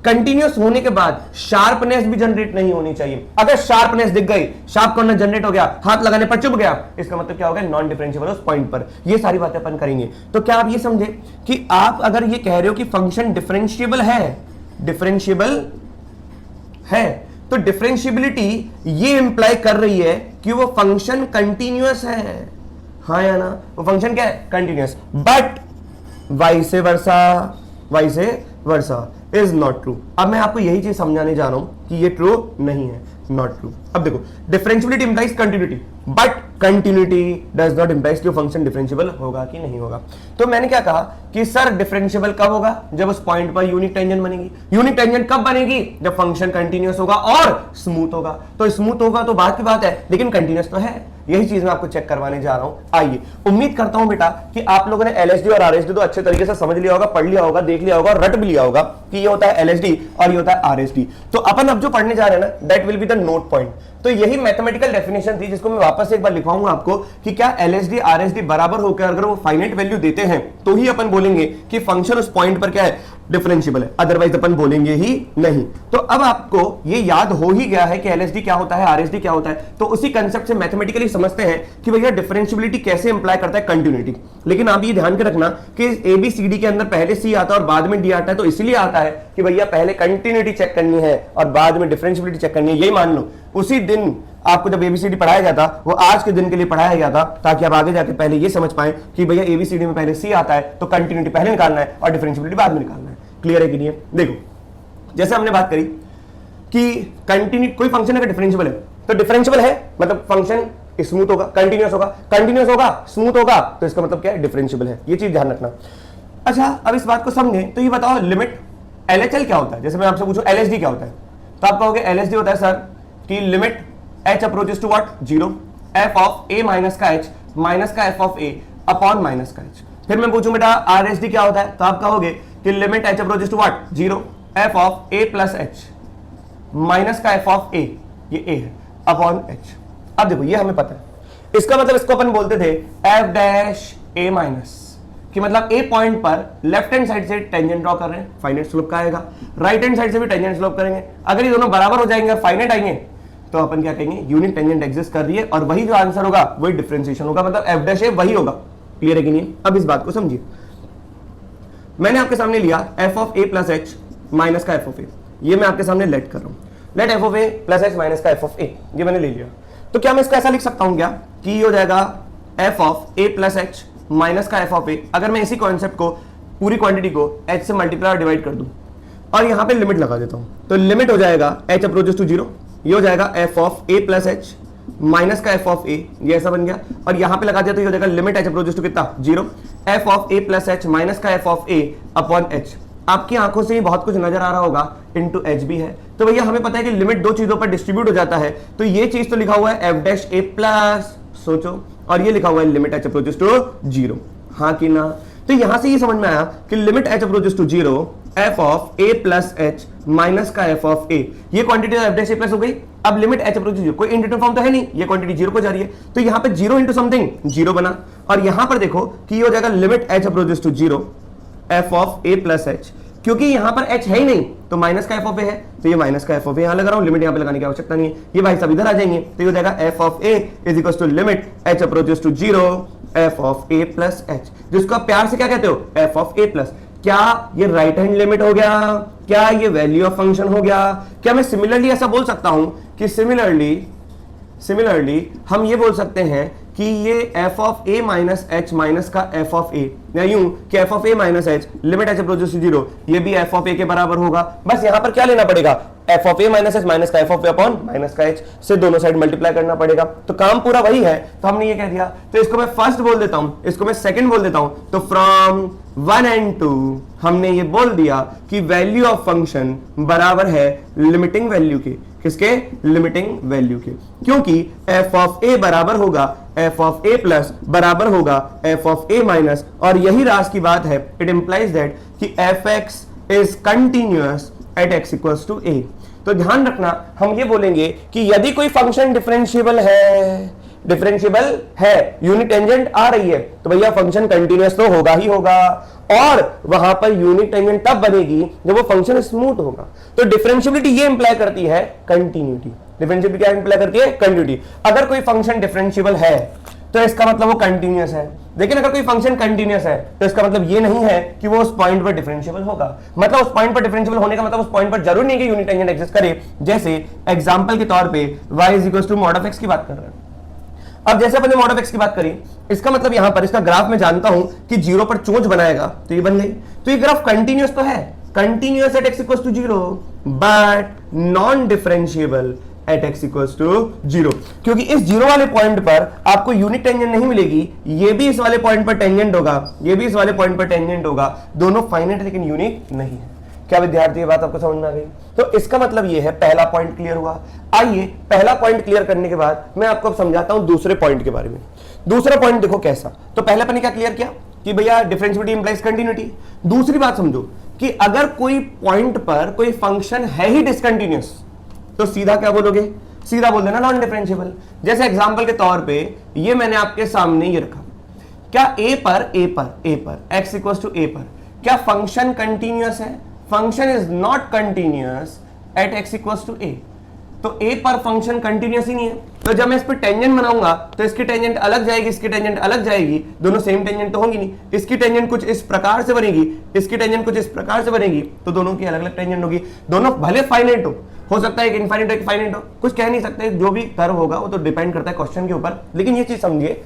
कंटिन्यूअस होने के बाद शार्पनेस भी जनरेट नहीं होनी चाहिए। अगर शार्पनेस दिख गई, शार्प कॉर्नर जनरेट हो गया, हाथ लगाने पर चुभ गया, इसका मतलब क्या होगा, नॉन डिफरेंशिएबल उस पॉइंट पर। ये सारी बातें अपन करेंगे। तो क्या आप ये समझे कि आप अगर ये कह रहे हो कि फंक्शन डिफरेंशिएबल है, डिफरेंशिएबल है, तो डिफरेंशिएबिलिटी ये इंप्लाई कर रही है कि वो फंक्शन कंटिन्यूअस है, हाँ या ना। वो फंक्शन क्या है, continuous. But vice versa is not true. अब मैं आपको यही चीज समझाने जा रहा हूं कि ये ट्रू नहीं है, नॉट ट्रू। अब देखो differentiability implies continuity, but continuity does not implies कि फंक्शन डिफरेंशिएबल होगा कि नहीं होगा। तो मैंने क्या कहा कि सर डिफरेंशिएबल कब होगा, जब उस पॉइंट पर यूनिट टेंजेंट बनेगी। यूनिट टेंजेंट कब बनेगी, जब फंक्शन कंटिन्यूअस होगा और स्मूथ होगा। तो स्मूथ होगा तो बात की बात है, लेकिन कंटिन्यूअस तो है। यही चीज मैं आपको चेक करवाने जा रहा हूं। आइए, उम्मीद करता हूं बेटा कि आप लोगों ने LSD और RSD तो अच्छे तरीके से समझ लिया होगा, पढ़ लिया होगा, देख लिया होगा, रट भी लिया होगा कि ये होता है LSD और ये होता है RSD। तो अपन अब जो पढ़ने जा रहे हैं ना, that will be the note point. तो यही मैथमेटिकल डेफिनेशन थी जिसको मैं वापस एक बार लिखवाऊंगा आपको कि क्या LSD RSD बराबर होकर अगर वो फाइनाइट वैल्यू देते हैं तो ही अपन बोलेंगे कि फंक्शन उस पॉइंट पर क्या है, डिफरेंशिएबल है, अदरवाइज अपन बोलेंगे ही नहीं। तो अब आपको ये याद हो ही गया है कि एलएसडी क्या होता है, आरएसडी क्या होता है, तो उसी कंसेप्ट से मैथमेटिकली समझते हैं कि भैया डिफरेंशियबिलिटी कैसे इंप्लाई करता है, कंटिन्यूटी। लेकिन आप ये ध्यान के रखना कि एबीसीडी के अंदर पहले सी आता है और बाद में डी आता है, तो इसलिए आता है कि भैया पहले कंटिन्यूटी चेक करनी है और बाद में डिफरेंशियबिलिटी चेक करनी है। यही मान लो उसी दिन आपको जब एबीसीडी पढ़ाया जाता वो आज के दिन के लिए पढ़ाया गया था, ताकि आप आगे जाके पहले ये समझ पाए कि भैया एबीसीडी में पहले सी आता है तो कंटिन्यूटी पहले निकालना है और डिफरेंशियबिलिटी बाद में निकालना है। क्लियर है कि नहीं है? देखो जैसे हमने बात करी कि कंटिन्यू कोई फंक्शन अगर डिफरेंशियबल है तो डिफरेंशियबल है मतलब फंक्शन स्मूथ होगा, कंटिन्यूअस होगा, स्मूथ होगा, तो इसका मतलब क्या है, डिफरेंशियबल है। ये चीज ध्यान रखना। अच्छा अब इस बात को समझे तो ये बताओ लिमिट एलएचएल क्या होता है। जैसे मैं आपसे पूछूं एलएसडी क्या होता है तो आप कहोगे एलएसडी होता है सर कि limit h approaches to what, 0, f of a minus का h माइनस का f of a upon minus का h। फिर मैं पूछूं बेटा आरएसडी क्या होता है तो आप कहोगे कि limit h approaches to what, 0, f of a plus h minus का f ऑफ a, ये a है, अपॉन h। अब देखो ये हमें पता है, इसका मतलब इसको अपन बोलते थे f डैश a माइनस, कि मतलब a पॉइंट पर लेफ्ट हैंड साइड से टेंजेंट ड्रॉ कर रहे हैं, फाइनाइट स्लोप का आएगा, राइट हैंड साइड से भी टेंजेंट स्लोप करेंगे। अगर ये दोनों बराबर हो जाएंगे और फाइनाइट आएंगे तो अपन क्या कहेंगे, यूनिट टेंजेंट एग्जिस्ट कर रही है और वही जो आंसर होगा वही डिफरेंशिएशन होगा, मतलब f डैश a वही होगा। क्लियर है कि नहीं? अब इस बात को समझिए, मैंने आपके सामने लिया f of a plus h minus का f ऑफ a, ये मैं आपके सामने लेट कर रहा हूं, let f of a plus h minus का f ऑफ a, ये मैंने ले लिया। तो क्या मैं इसको ऐसा लिख सकता हूं क्या कि ये हो जाएगा f of a plus h minus का f ऑफ a, अगर मैं इसी कॉन्सेप्ट को पूरी क्वांटिटी को h से मल्टीप्लाई और डिवाइड कर दूं और यहां पे लिमिट लगा देता हूं, तो लिमिट हो जाएगा h अप्रोचेस टू 0, ये हो जाएगा f of a plus h minus का f ऑफ a, ये ऐसा बन गया, और यहां पे लगा दिया तो ये हो जाएगा लिमिट h अप्रोचेस टू कितना, 0, f of a plus h minus का f of a upon h। आपकी आंखों से ही बहुत कुछ नजर आ रहा होगा, इनटू h भी है, तो भैया हमें पता है कि लिमिट दो चीजों पर डिस्ट्रीब्यूट हो जाता है, तो ये चीज तो लिखा हुआ है f डैश a प्लस, सोचो, और ये लिखा हुआ है लिमिट h अप्रोचेस टू 0, हाँ कि ना? तो यहां से ये समझ में आया कि limit h approaches to 0 f of a plus h minus का f ऑफ a, ये quantity f dash a plus हो गई। अब लिमिट h अप्रोचेस 0, कोई इंटीग्रल फॉर्म तो है नहीं, ये क्वांटिटी 0 को जा रही है, तो यहां पे 0 इंटू समथिंग 0 बना, और यहां पर देखो कि ये हो जाएगा limit h approaches to 0 f of a plus h, क्योंकि यहां पर h है ही नहीं तो माइनस का f ऑफ a है, तो ये माइनस का f ऑफ a यहां लगा रहा हूं, लिमिट यहां पे लगाने की आवश्यकता नहीं है, ये भाई सब इधर आ जाएंगे, तो ये हो जाएगा f of a is equal to limit h approaches to 0 f of a plus h, जिसको आप प्यार से क्या कहते हो, f ऑफ a प्लस। क्या ये राइट हैंड लिमिट हो गया, क्या ये वैल्यू ऑफ फंक्शन हो गया? क्या मैं सिमिलरली ऐसा बोल सकता हूं कि सिमिलरली हम ये बोल सकते हैं कि ये f of a minus h minus का f ऑफ a, या यूं कि f of a minus h limit h approaches to 0, ये भी f ऑफ a के बराबर होगा। बस यहां पर क्या लेना पड़ेगा, f of a minus h minus का f of a upon minus का h से दोनों साइड मल्टीप्लाई करना पड़ेगा, तो काम पूरा वही है। तो हमने ये कह दिया, तो इसको मैं फर्स्ट बोल देता हूं, इसको मैं सेकंड बोल देता हूं, तो फ्रॉम 1 and 2 हमने ये बोल दिया कि वैल्यू ऑफ फंक्शन बराबर है लिमिटिंग वैल्यू के, किसके, लिमिटिंग वैल्यू के, क्योंकि f ऑफ a बराबर होगा f ऑफ a प्लस बराबर होगा f ऑफ a माइनस, और यही राज की बात है, इट इंप्लाइज दैट कि fx is continuous at x equals to a। तो ध्यान रखना, हम ये बोलेंगे कि यदि कोई फंक्शन डिफरेंशिएबल है, यूनिट टेंजेंट आ रही है, तो भैया फंक्शन कंटिन्यूअस तो होगा ही होगा, और वहां पर यूनिट टेंजेंट तब बनेगी जब वो फंक्शन स्मूथ होगा। तो डिफरेंशियबिलिटी ये इंप्लाई करती है कंटिन्यूटी, डिफरेंशियबिलिटी क्या इंप्लाई करती है, कंटिन्यूटी। अगर कोई फंक्शन डिफरेंशिएबल है तो इसका मतलब वो कंटिन्यूअस है, लेकिन अगर कोई फंक्शन कंटिन्यूअस है तो इसका मतलब ये नहीं है कि वो उस पॉइंट पर डिफरेंशिएबल होगा। मतलब उस पॉइंट पर डिफरेंशिएबल होने का मतलब उस पॉइंट पर जरूरी नहीं कि यूनिट टेंजेंट एग्जिस्ट करे। जैसे एग्जांपल के तौर पे y is equal to mod of x की बात कर रहे हैं। अब जैसे अपने मॉड ऑफ x की बात करी, इसका मतलब यहां पर इसका ग्राफ में जानता हूं कि 0 पर चोंच बनाएगा, तो ये बन गई, तो ये ग्राफ कंटिन्यूअस तो है, continuous at x equals to 0 but non differentiable at x equals to 0, क्योंकि इस 0 वाले पॉइंट पर आपको यूनिट टेंजेंट नहीं मिलेगी, ये भी इस वाले पॉइंट पर टेंजेंट होगा, ये भी इस वाले पॉइंट पर टेंजेंट होगा, दोनों फाइनाइट लेकिन यूनिक नहीं है। क्या विद्यार्थी ये बात आपको समझ में आ गई? तो इसका मतलब ये है पहला पॉइंट क्लियर हुआ। आइए पहला पॉइंट क्लियर करने के बाद मैं आपको समझाता हूं दूसरे पॉइंट के बारे में। दूसरा पॉइंट देखो कैसा, तो पहले अपन ने क्या क्लियर किया कि भैया डिफरेंशियबिलिटी इंप्लाइज कंटिन्यूटी। दूसरी बात समझो कि अगर कोई पॉइंट पर कोई फंक्शन है ही डिसकंटिन्यूअस, तो सीधा क्या बोलोगे, सीधा बोल देना नॉन डिफरेंशिएबल। जैसे एग्जांपल के तौर पे ये मैंने आपके सामने ये रखा, क्या a पर x इक्वल्स टू a पर क्या फंक्शन कंटिन्यूअस है? Function is not continuous at x equals to A. तो a पर फंक्शन कंटिन्यूअस ही नहीं है, तो जब मैं इस पर टेंजेंट बनाऊंगा तो इसकी टेंजेंट अलग जाएगी, इसकी टेंजेंट अलग जाएगी, दोनों सेम टेंजेंट तो होंगी नहीं। इसकी टेंजेंट कुछ इस प्रकार से बनेगी, इसकी टेंजेंट कुछ इस प्रकार से बनेगी, तो दोनों की अलग अलग टेंजेंट होगी। दोनों भले फाइनाइट हो सकता है एक इनफाइनाइट एक फाइनाइट हो, कुछ कह नहीं सकते, जो भी कर्व होगा वो तो डिपेंड करता है क्वेश्चन के ऊपर। लेकिन ये चीज समझिए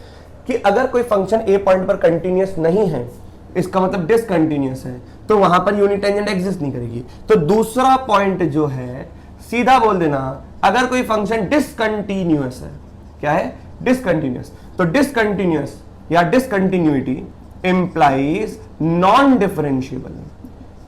कि अगर कोई फंक्शन ए पॉइंट पर कंटिन्यूअस नहीं है, इसका मतलब डिसकंटिन्यूअस है, तो वहां पर यूनिट टेंजेंट एग्जिस्ट नहीं करेगी। तो दूसरा पॉइंट जो है सीधा बोल देना, अगर कोई फंक्शन डिसकंटिन्यूअस है, क्या है? डिसकंटिन्यूअस। तो डिसकंटिन्यूअस या डिसकंटिन्यूटी इंप्लाइज नॉन डिफरेंशिएबल।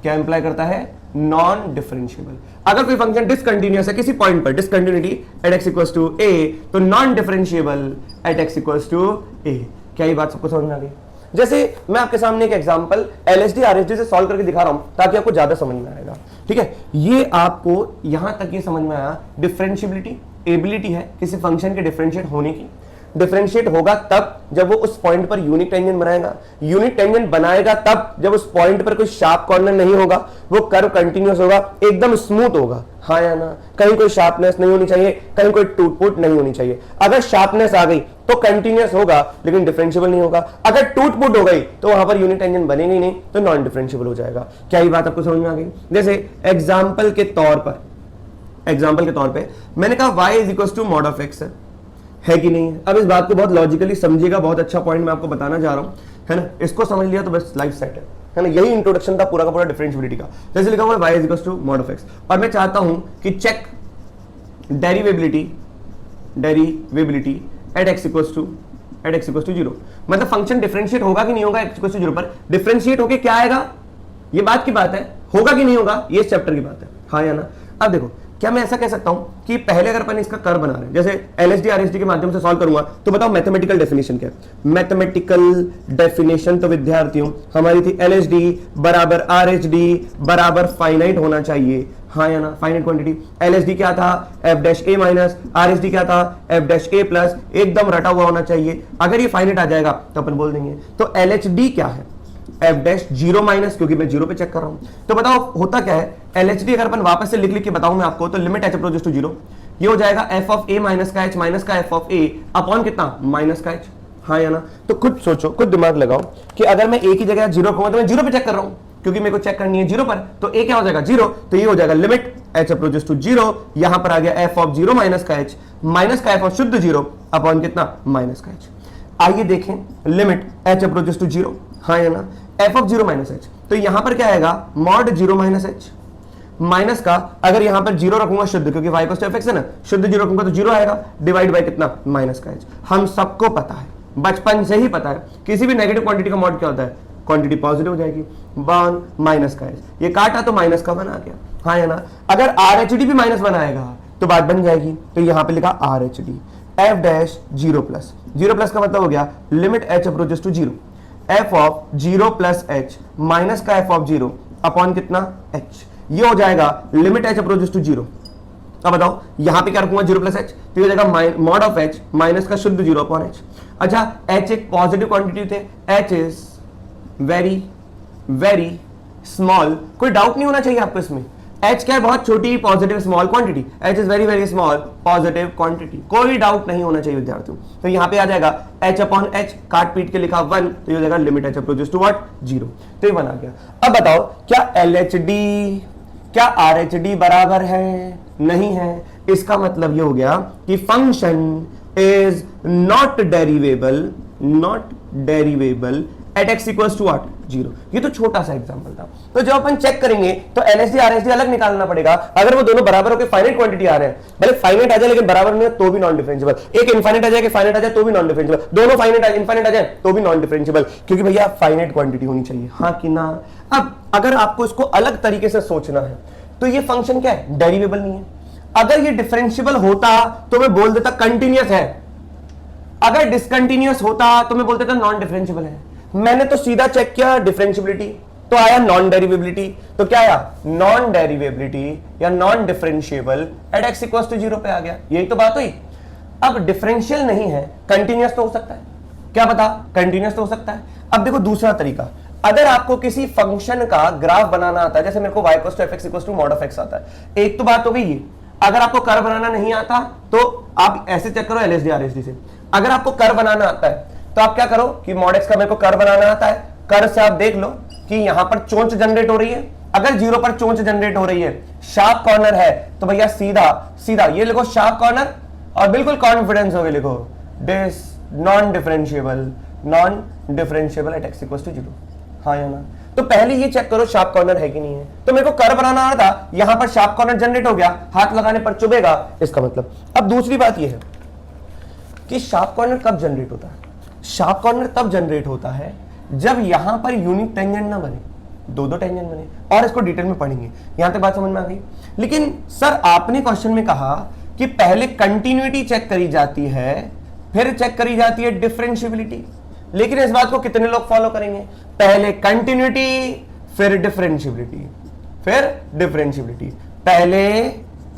क्या इंप्लाई करता है? Non differentiable. अगर कोई फंक्शन डिसकंटिन्यूअस है किसी पॉइंट पर, discontinuity at x equals to a, तो non differentiable at x equals to a। क्या ये बात सबको समझ में आ गई? जैसे मैं आपके सामने एक एग्जांपल LHD RHD से सॉल्व करके दिखा रहा हूं ताकि आपको ज्यादा समझ में आएगा। ठीक है, ये आपको यहां तक ये समझ में आया, डिफरेंशिएबिलिटी एबिलिटी है किसी फंक्शन के डिफरेंशिएट होने की। डिफरेंशिएट होगा तब जब वो उस पॉइंट पर यूनिट टेंजेंट बनाएगा, यूनिट टेंजेंट बनाएगा तब जब उस पॉइंट पर कोई शार्प कॉर्नर नहीं होगा, वो कर्व कंटिन्यूअस होगा, एकदम स्मूथ होगा, हाँ या ना? कहीं कोई शार्पनेस नहीं होनी चाहिए, कहीं कोई टूट-फूट नहीं होनी चाहिए। अगर शार्पनेस आ गई तो कंटिन्यूअस होगा लेकिन डिफरेंशिएबल नहीं होगा। अगर टूट-फूट हो गई तो वहां पर यूनिट टेंजेंट बनेगी नहीं, तो नॉन डिफरेंशिएबल हो जाएगा। क्या ये बात आपको समझ में आ गई? जैसे एग्जाम्पल के तौर पर मैंने कहा y is equal to mod of x है कि नहीं है? अब इस बात को बहुत लॉजिकली समझिएगा, बहुत अच्छा पॉइंट मैं आपको बताना जा रहा हूं, है ना? इसको समझ लिया तो बस लाइफ सेट है ना? यही इंट्रोडक्शन था पूरा का पूरा डिफरेंशिएबिलिटी का। जैसे लिखा हुआ है y is equal to mod of x, और मैं चाहता हूं कि check derivability at x equals to 0। मतलब फंक्शन डिफरेंशिएट होगा कि नहीं होगा x इक्वल्स टू 0 पर। डिफरेंशिएट होके क्या आएगा, ये बात की बात है, होगा कि नहीं होगा ये इस चैप्टर की बात है, हाँ या ना? अब देखो, क्या मैं ऐसा कह सकता हूं कि पहले अगर अपन इसका कर्व बना रहे हैं, जैसे LHD RHD के माध्यम से सॉल्व करूंगा, तो बताओ मैथमेटिकल डेफिनेशन क्या है? मैथमेटिकल डेफिनेशन तो विद्यार्थियों हमारी थी LHD बराबर RHD बराबर फाइनाइट होना चाहिए, हाँ या ना? Finite quantity. LHD क्या था? f' a माइनस, RHD क्या था? f' a प्लस, एकदम रटा हुआ होना चाहिए। अगर ये फाइनाइट आ जाएगा तो अपन बोल देंगे। तो LHD क्या है? f' 0 माइनस, क्योंकि मैं 0 पे चेक कर रहा हूं। तो बताओ होता क्या है? LHD अगर अपन वापस से लिख के बताऊं मैं आपको, तो लिमिट h अप्रोचेस टू 0, ये हो जाएगा f ऑफ a माइनस का h माइनस का f ऑफ a अपॉन कितना? माइनस का h, हाँ या ना? तो खुद सोचो, खुद दिमाग लगाओ कि अगर मैं a की जगह 0 रखूंगा तो मैं 0 पे चेक कर रहा हूं, क्योंकि मेरे को चेक करनी है 0 पर, तो a क्या हो जाएगा? 0। तो ये हो जाएगा लिमिट h अप्रोचेस टू 0, यहां पर आ गया f ऑफ 0 माइनस का h माइनस का f ऑफ शुद्ध 0 अपॉन कितना? माइनस का h। आइए देखें, लिमिट h अप्रोचेस टू 0, हाँ या ना? f ऑफ 0 माइनस h, तो यहां पर क्या आएगा? मॉड 0 माइनस h माइनस का, अगर यहां पर 0 रखूंगा शुद्ध, क्योंकि y इक्वल्स टू fx है ना, शुद्ध 0 रखूंगा तो 0 आएगा, डिवाइड बाय कितना? माइनस का h। हम सबको पता है, बचपन से ही पता है, किसी भी नेगेटिव क्वांटिटी का मॉड क्या होता है? क्वांटिटी पॉजिटिव हो जाएगी, 1 माइनस का h। ये काटा तो माइनस का 1 आ गया, हाँ या ना? अगर RHD भी माइनस 1 आएगा तो बात बन जाएगी। तो यहां पे लिखा RHD f' 0 प्लस, 0 प्लस का मतलब हो गया limit h approaches to 0, f of 0 plus h minus का f ऑफ 0 अपॉन कितना? h। ये हो जाएगा लिमिट h अप्रोचेस टू 0। अब बताओ यहां पे क्या रखूंगा? 0 प्लस h, तो ये हो जाएगा मॉड ऑफ h माइनस का शुद्ध 0 अपॉन h। अच्छा, h एक पॉजिटिव क्वांटिटी थे, h is very very small, कोई डाउट नहीं होना चाहिए आपको इसमें। h क्या है? बहुत छोटी positive small quantity, h is very very small positive quantity, कोई डाउट नहीं होना चाहिए विद्यार्थियों। तो यहां पे आ जाएगा h अपॉन h, काट पीट के लिखा 1, तो ये हो जाएगा limit h approaches to what? 0। तो ये 1 आ गया। अब बताओ क्या LHD क्या RHD बराबर है? नहीं है। इसका मतलब ये हो गया कि function is not derivable at x equals to what? 0। ये तो छोटा सा एग्जांपल था। तो जब अपन चेक करेंगे तो LHD RHD अलग निकालना पड़ेगा। अगर वो दोनों बराबर होकर फाइनाइट क्वांटिटी आ रहे हैं, भले फाइनाइट आ जाए लेकिन बराबर नहीं है तो भी नॉन डिफरेंशिएबल, एक इनफाइनाइट आ जाए कि फाइनाइट आ जाए तो भी नॉन डिफरेंशिएबल, दोनों फाइनाइट इनफाइनाइट आ जाए तो भी नॉन डिफरेंशिएबल, क्योंकि भैया फाइनाइट क्वांटिटी होनी चाहिए, हाँ कि ना? अब अगर आपको इसको अलग तरीके से सोचना है तो ये फंक्शन क्या है? डेरिवेबल नहीं है। अगर ये डिफरेंशिएबल होता तो मैं बोल देता कंटिन्यूअस है, अगर डिसकंटिन्यूअस होता तो मैं बोल देता नॉन डिफरेंशिएबल है। मैंने तो सीधा चेक किया डिफरेंशिएबिलिटी, तो आया नॉन डेरिवेबिलिटी। तो क्या आया? नॉन डेरिवेबिलिटी या non differentiable at x equals to 0 पे आ गया। यही तो बात हुई। अब डिफरेंशियल नहीं है, कंटिन्यूअस तो हो सकता है, क्या पता कंटिन्यूअस तो हो सकता है। अब देखो दूसरा तरीका, अगर आपको किसी फंक्शन का ग्राफ बनाना आता है, जैसे मेरे को y equal to fx equal to mod of x आता है, एक तो बात हो गई ये। अगर आपको कर्व बनाना नहीं आता तो आप ऐसे चेक करो LSD RSD से। अगर आपको कर्व बनाना आता है तो आप क्या करो कि मॉड x का मेरे को कर्व बनाना आता है, कर्व से आप देख लो कि यहां पर चोंच जनरेट हो रही है। अगर 0 पर चोंच जनरेट हो रही है, शार्प कॉर्नर है, तो भैया सीधा सीधा ये लिखो शार्प कॉर्नर, और बिल्कुल कॉन्फिडेंस हो गया लिखो this non differentiable at x equal to 0। हाँ या ना? तो पहले ये चेक करो शार्प कॉर्नर है कि नहीं है। तो मेरे को कर्व बनाना आ रहा था, यहां पर शार्प कॉर्नर जनरेट हो गया, हाथ लगाने पर चुभेगा, इसका मतलब। अब दूसरी बात ये है कि शार्प कॉर्नर कब जनरेट होता है? शार्प कॉर्नर तब जनरेट होता है जब यहां पर यूनिक टेंजेंट ना बने, दो टेंजेंट बने, और इसको डिटेल में पढ़ेंगे। यहां तक बात समझ में आ गई? लेकिन सर आपने क्वेश्चन में कहा कि पहले कंटिन्यूटी चेक करी जाती है, फिर चेक करी जाती है डिफरेंशिएबिलिटी। लेकिन इस बात को कितने लोग फॉलो करेंगे? पहले कंटिन्यूटी फिर डिफरेंशिएबिलिटी, फिर डिफरेंशिएबिलिटी, पहले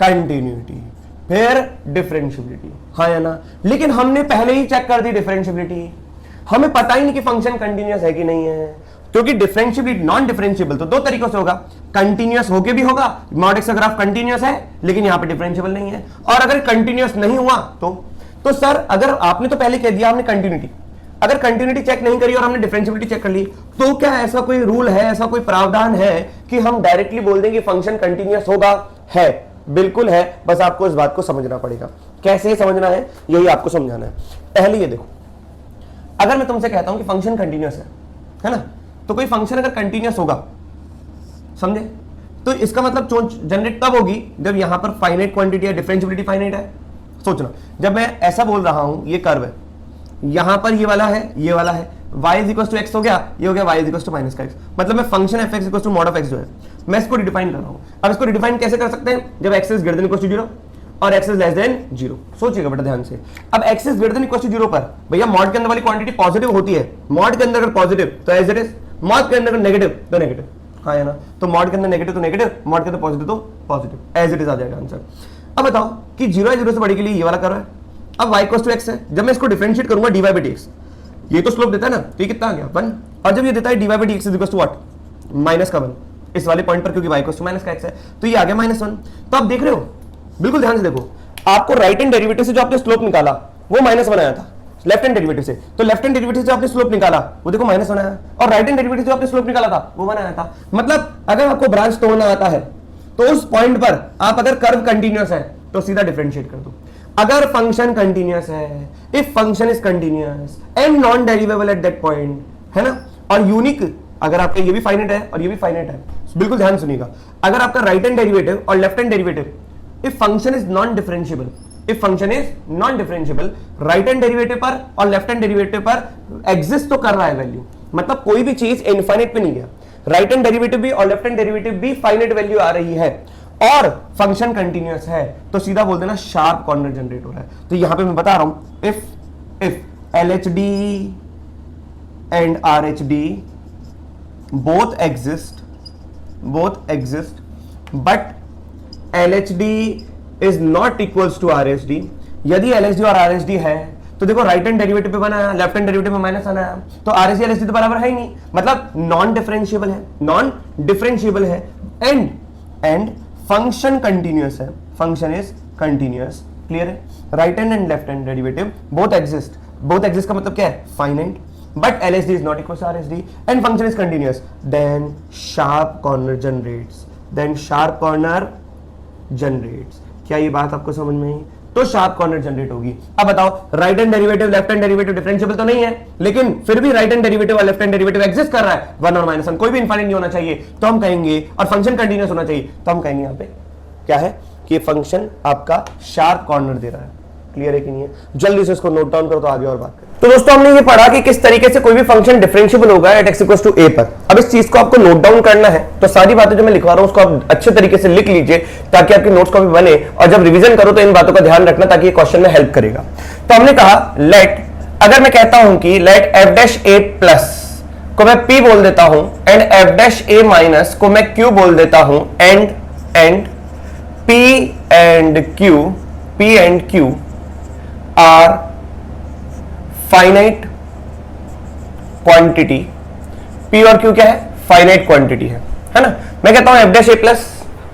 कंटिन्यूटी फिर डिफरेंशिएबिलिटी। हाँ या ना? लेकिन हमने पहले ही चेक कर दी डिफरेंशिएबिलिटी, हमें पता ही नहीं कि फंक्शन कंटिन्यूअस है कि नहीं है, क्योंकि डिफरेंशिएबिलिटी नॉन डिफरेंशिएबल तो दो तरीकों से होगा, कंटिन्यूअस होके भी होगा, मॉड एक्स का ग्राफ कंटिन्यूअस है लेकिन यहां पे डिफरेंशिएबल नहीं है, और अगर कंटिन्यूअस नहीं हुआ तो सर अगर आपने तो पहले कह दिया हमने कंटिन्यूटी, अगर कंटिन्यूटी चेक नहीं करी और हमने डिफरेंशिएबिलिटी चेक कर ली, तो क्या ऐसा कोई रूल है, ऐसा कोई प्रावधान है कि हम डायरेक्टली बोल दें कि फंक्शन कंटिन्यूअस होगा? है, बिल्कुल है, बस आपको इस बात को समझना पड़ेगा। कैसे समझना है यही आपको समझाना है। पहले ये देखो, अगर मैं तुमसे कहता हूं कि फंक्शन कंटिन्यूअस है ना, तो कोई फंक्शन अगर कंटिन्यूअस होगा, समझे, तो इसका मतलब चोंच जनरेट तब होगी जब यहां पर फाइनाइट क्वांटिटी है, डिफरेंशिएबिलिटी फाइनाइट है। सोचना, जब मैं ऐसा बोल रहा हूं, ये कर्व है, यहां पर ये वाला है, ये वाला है, y is equal to x हो गया, ये हो गया y is equal to minus का एक्स, मतलब मैं function f x equal to mod of x जो है, मैं इसको रिडिफाइन कर रहा हूं। अब इसको रिडिफाइन कैसे कर सकते हैं? जब x is greater than equal to 0 और x इज लेस देन 0। सोचिएगा बेटा ध्यान से। अब x is greater than equal to 0 पर भैया मॉड के अंदर वाली क्वांटिटी पॉजिटिव होती है, मॉड के अंदर अगर पॉजिटिव तो एज इट इज, मॉड के अंदर नेगेटिव तो नेगेटिव। हाँ है ना? तो मॉड के अंदर नेगेटिव तो नेगेटिव, मॉड के अंदर पॉजिटिव तो पॉजिटिव, एज इट इज आ जाएगा आंसर। अब बताओ कि 0 है 0 से बड़ी के लिए ये वाला कर्व है, अब y इक्वल टू x है, जब मैं इसको डिफरेंशिएट करूंगा dy बाई dx, ये तो स्लोप देता है ना, तो ये कितना आ गया 1, और जब ये देता है dy by dx is equal to what, minus का 1 इस वाले पॉइंट पर, क्योंकि y इक्वल टू माइनस का x है, तो ये आ गया -1। तो आप देख रहे हो, बिल्कुल ध्यान से देखो, आपको राइट हैंड डेरिवेटिव से जो आपने स्लोप निकाला वो -1 आया था, लेफ्ट हैंड डेरिवेटिव से, तो लेफ्ट हैंड डेरिवेटिव से आपने स्लोप निकाला वो देखो -1 आया, और राइट हैंड डेरिवेटिव से आपने स्लोप निकाला था वो 1 आया था। मतलब अगर आपको ब्रांच तोड़ना आता है तो उस पॉइंट पर आप अगर कर्व कंटिन्यूअस है तो सीधा डिफरेंशिएट कर दो। अगर फंक्शन कंटिन्यूअस है, if function is continuous and non derivable at that point, है ना, और यूनिक, अगर आपका ये भी फाइनाइट है और ये भी फाइनाइट है, बिल्कुल ध्यान सुनिएगा, अगर आपका राइट हैंड डेरिवेटिव और left hand derivative, if function is non differentiable, if function is non differentiable, right hand derivative पर और लेफ्ट हैंड डेरिवेटिव पर एग्जिस्ट तो कर रहा है वैल्यू, मतलब कोई भी चीज इनफाइनाइट पे नहीं गया, राइट हैंड डेरिवेटिव भी और लेफ्ट हैंड डेरिवेटिव भी फाइनाइट वैल्यू आ रही है, और फंक्शन कंटिन्यूअस है, तो सीधा बोल देना शार्प कॉर्नर जनरेट हो रहा है। तो यहां पे मैं बता रहा हूं, if LHD and RHD both exist but LHD is not equals to RHD, यदि LHD और RHD है तो देखो राइट हैंड डेरिवेटिव पे बनाया, लेफ्ट हैंड डेरिवेटिव पे माइनस आना है, तो RHD LHD तो बराबर है ही नहीं, मतलब नॉन डिफरेंशिएबल है, एंड फंक्शन कंटिन्यूअस है, फंक्शन इज कंटिन्यूअस, क्लियर है? Right hand and left hand derivative both exist का मतलब क्या है? Finite, but LHD is not equal to RHD and function is continuous, then sharp corner generates। क्या ये बात आपको समझ में आई? तो शार्प कॉर्नर जनरेट होगी। अब बताओ, right hand derivative left hand derivative differentiable तो नहीं है, लेकिन फिर भी राइट हैंड डेरिवेटिव और लेफ्ट हैंड डेरिवेटिव एग्जिस्ट कर रहा है, 1 और -1, कोई भी इनफाइनाइट नहीं होना चाहिए, तो हम कहेंगे, और फंक्शन कंटिन्यूअस होना चाहिए, तो हम कहेंगे यहाँ पे क्या है कि फंक्शन आपका शार्प कॉर्नर दे रहा है। क्लियर है कि नहीं है? जल्दी से इसको नोट डाउन करो तो आगे और बात करें। तो दोस्तों हमने ये पढ़ा कि किस तरीके से कोई भी फंक्शन डिफरेंशिएबल होगा at x equals to a पर। अब इस चीज को आपको नोट डाउन करना है, तो सारी बातें जो मैं लिखवा रहा हूं उसको आप अच्छे तरीके से लिख लीजिए ताकि आपके नोट्स कॉपी बने, और जब रिवीजन करो तो इन बातों का ध्यान रखना ताकि ये क्वेश्चन में हेल्प करेगा। तो हमने कहा लेट, अगर मैं कहता हूं कि लेट f' a प्लस को मैं p बोल देता हूं एंड f' a माइनस को मैं q बोल देता हूं, and p and q are finite quantity, P और क्यू क्या है, फाइनाइट क्वांटिटी है ना। मैं कहता हूं एफ डैश ए प्लस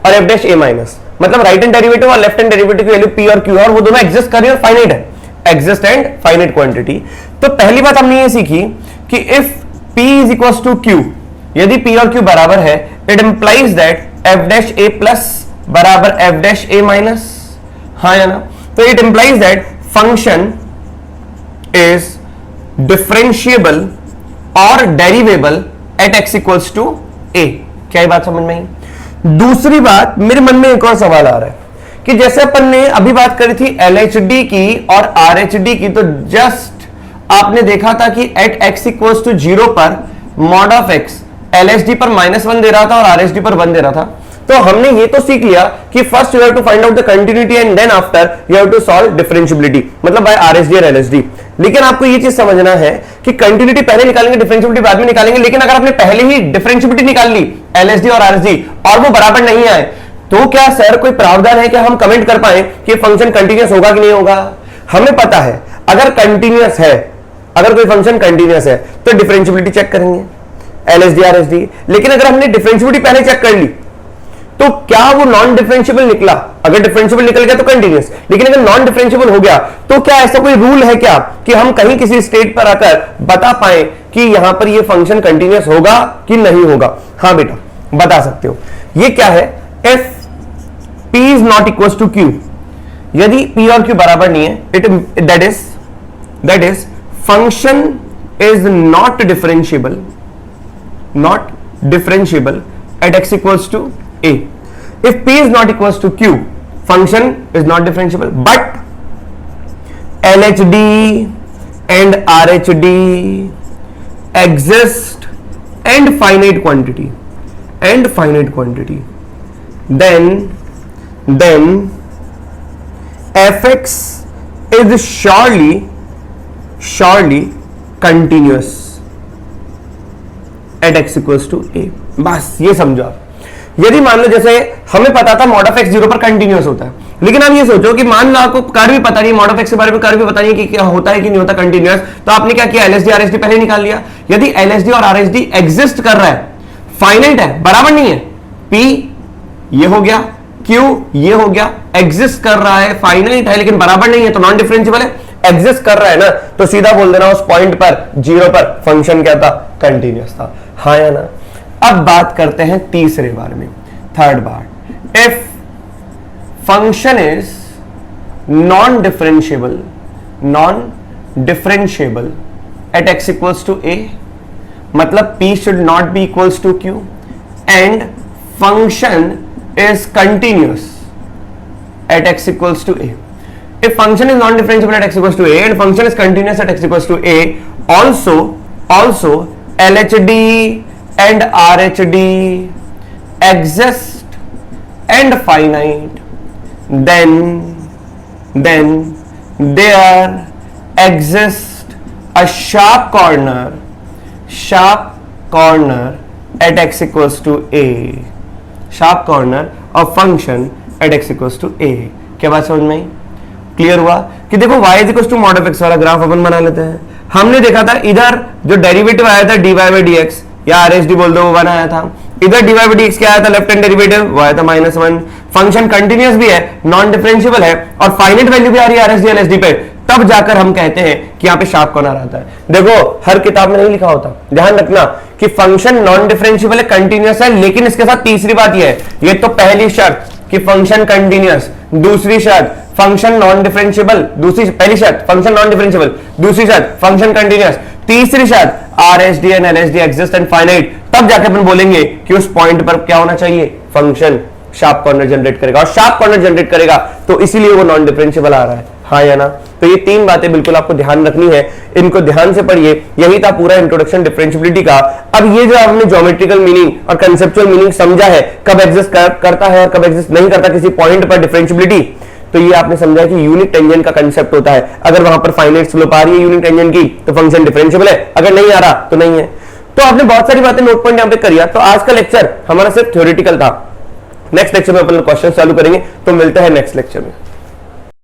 और एफ डैश ए माइनस, मतलब राइट हैंड डेरिवेटिव और लेफ्ट हैंड डेरिवेटिव की वैल्यू पी और क्यू है और वो दोनों एग्जिस्ट कर रही है और फाइनाइट है, एग्जिस्ट एंड फाइनाइट क्वांटिटी। तो पहली बात हमने ये सीखी कि if P is equal to Q, यदि P और Q बराबर है, it implies that f dash a plus बराबर एफ डैश ए माइनस, हाँ या ना। तो it implies that function is differentiable और derivable at x equals to a. क्या ये बात समझ में आई? दूसरी बात, मेरे मन में एक और सवाल आ रहा है कि जैसे अपन ने अभी बात करी थी LHD की और RHD की, तो जस्ट आपने देखा था कि एट एक्स इक्वल्स टू 0 पर मॉड ऑफ एक्स LHD पर -1 दे रहा था और RHD पर 1 दे रहा था। तो हमने ये तो सीख लिया कि first you have to find out the continuity and then after you have to solve differentiability, मतलब बाय RHD और LHD। लेकिन आपको ये चीज समझना है कि कंटिन्यूटी पहले निकालेंगे, डिफरेंशियबिलिटी बाद में निकालेंगे। लेकिन अगर आपने पहले ही डिफरेंशियबिलिटी निकाल ली LHD और RHD और वो बराबर नहीं आए, तो क्या सर कोई प्रावधान है कि हम कमेंट कर पाए कि फंक्शन कंटीन्यूअस होगा कि नहीं होगा? हमें पता है अगर कंटीन्यूअस है, अगर कोई फंक्शन कंटीन्यूअस है तो डिफरेंशियबिलिटी चेक करेंगे LHD RHD। लेकिन अगर हमने डिफरेंशियबिलिटी पहले चेक कर ली तो क्या वो नॉन डिफरेंशियबल निकला? अगर डिफरेंशियबल निकल गया तो कंटीन्यूअस, लेकिन अगर नॉन डिफरेंशियबल हो गया तो क्या ऐसा कोई रूल है क्या कि हम कहीं किसी स्टेट पर आकर बता पाए कि यहां पर ये फंक्शन कंटीन्यूअस होगा कि नहीं होगा? हाँ बेटा, बता सकते हो। ये क्या है? If P is not equals to Q, यदि P और Q बराबर नहीं है, it that is function is not differentiable at x equals to A. If P is not equals to Q, function is not differentiable, but LHD and RHD exist and finite quantity, then fx is surely continuous at x equals to a। बस ये समझो आप। यदि मान लो जैसे हमें पता था मॉड ऑफ एक्स 0 पर कंटिन्यूअस होता है, लेकिन आप ये सोचो कि मान लो आपको कार्य भी पता नहीं, मॉड ऑफ एक्स के बारे में कार्य भी पता नहीं कि क्या होता है कि नहीं होता कंटिन्यूअस, तो आपने क्या किया? LHD RHD पहले निकाल लिया। यदि LHD और RHD एग्जिस्ट कर रहा है, फाइनाइट है, बराबर नहीं है, P ये हो गया, Q ये हो गया, एग्जिस्ट कर रहा है, फाइनाइट है लेकिन बराबर नहीं है, तो नॉन डिफरेंशियबल है। एग्जिस्ट कर रहा है ना, तो सीधा बोल देना उस पॉइंट पर 0 पर फंक्शन क्या था? कंटिन्यूअस था, हाँ या ना। अब बात करते हैं तीसरे बार में, थर्ड बार। If function is non differentiable at x equals to A, मतलब P should not be equals to Q and function is continuous at x equals to a. If function is non-differentiable at x equals to a and function is continuous at x equals to a, also LHD and RHD exist and finite, then there exists a sharp corner at x equals to a, sharp corner of function at x equals to a. क्या बात समझ में आई? Clear हुआ कि देखो y is equals to mod of x वाला graph अपन बना लेते हैं। हमने देखा था इधर जो डेरिवेटिव आया था dy बाई dx या RHD बोल दो, वो 1 आया था। इधर dy बाई dx क्या आया था? लेफ्ट हैंड डेरिवेटिव, वो आया था -1। फंक्शन कंटिन्यूअस भी है, नॉन डिफरेंशिएबल है और फाइनाइट वैल्यू भी आ रही है RHD LHD पे, तब जाकर हम कहते हैं कि यहां पे शार्प कॉर्नर आता है। देखो हर किताब में नहीं लिखा होता, ध्यान रखना कि फंक्शन नॉन डिफरेंशिएबल है, कंटीन्यूअस है, लेकिन इसके साथ तीसरी बात यह है, ये तो पहली शर्त कि फंक्शन कंटीन्यूअस, दूसरी शर्त फंक्शन नॉन डिफरेंशिएबल, पहली शर्त फंक्शन नॉन डिफरेंशिएबल, दूसरी शर्त फंक्शन कंटीन्यूअस, तीसरी शर्त RHD and LHD exist and finite. तब जाके अपन बोलेंगे कि उस पॉइंट पर क्या होना चाहिए? फंक्शन शार्प कॉर्नर जनरेट करेगा, और शार्प कॉर्नर जनरेट करेगा तो इसीलिए वो नॉन डिफरेंशिएबल आ रहा है, हाँ या ना। तो ये तीन बातें बिल्कुल आपको ध्यान रखनी है, इनको ध्यान से पढ़िए। यही था पूरा इंट्रोडक्शन डिफरेंशिएबिलिटी का। अब ये जो आपने ज्योमेट्रिकल मीनिंग और कंसेप्चुअल मीनिंग समझा है, कब एग्जिस्ट करता है और कब एग्जिस्ट नहीं करता किसी पॉइंट पर डिफरेंशिएबिलिटी, तो ये आपने समझा कि यूनिट टेंजेंट का कंसेप्ट होता है। अगर वहां पर फाइनाइट स्लोप आ रही है यूनिट टेंजेंट की तो फंक्शन डिफरेंशिएबल है, अगर नहीं आ रहा तो नहीं है। तो आपने बहुत सारी बातें नोट पॉइंट यहां पे करिए। तो आज का लेक्चर हमारा सिर्फ थ्योरेटिकल था, नेक्स्ट लेक्चर में अपन क्वेश्चन चालू करेंगे। तो मिलते हैं नेक्स्ट लेक्चर में।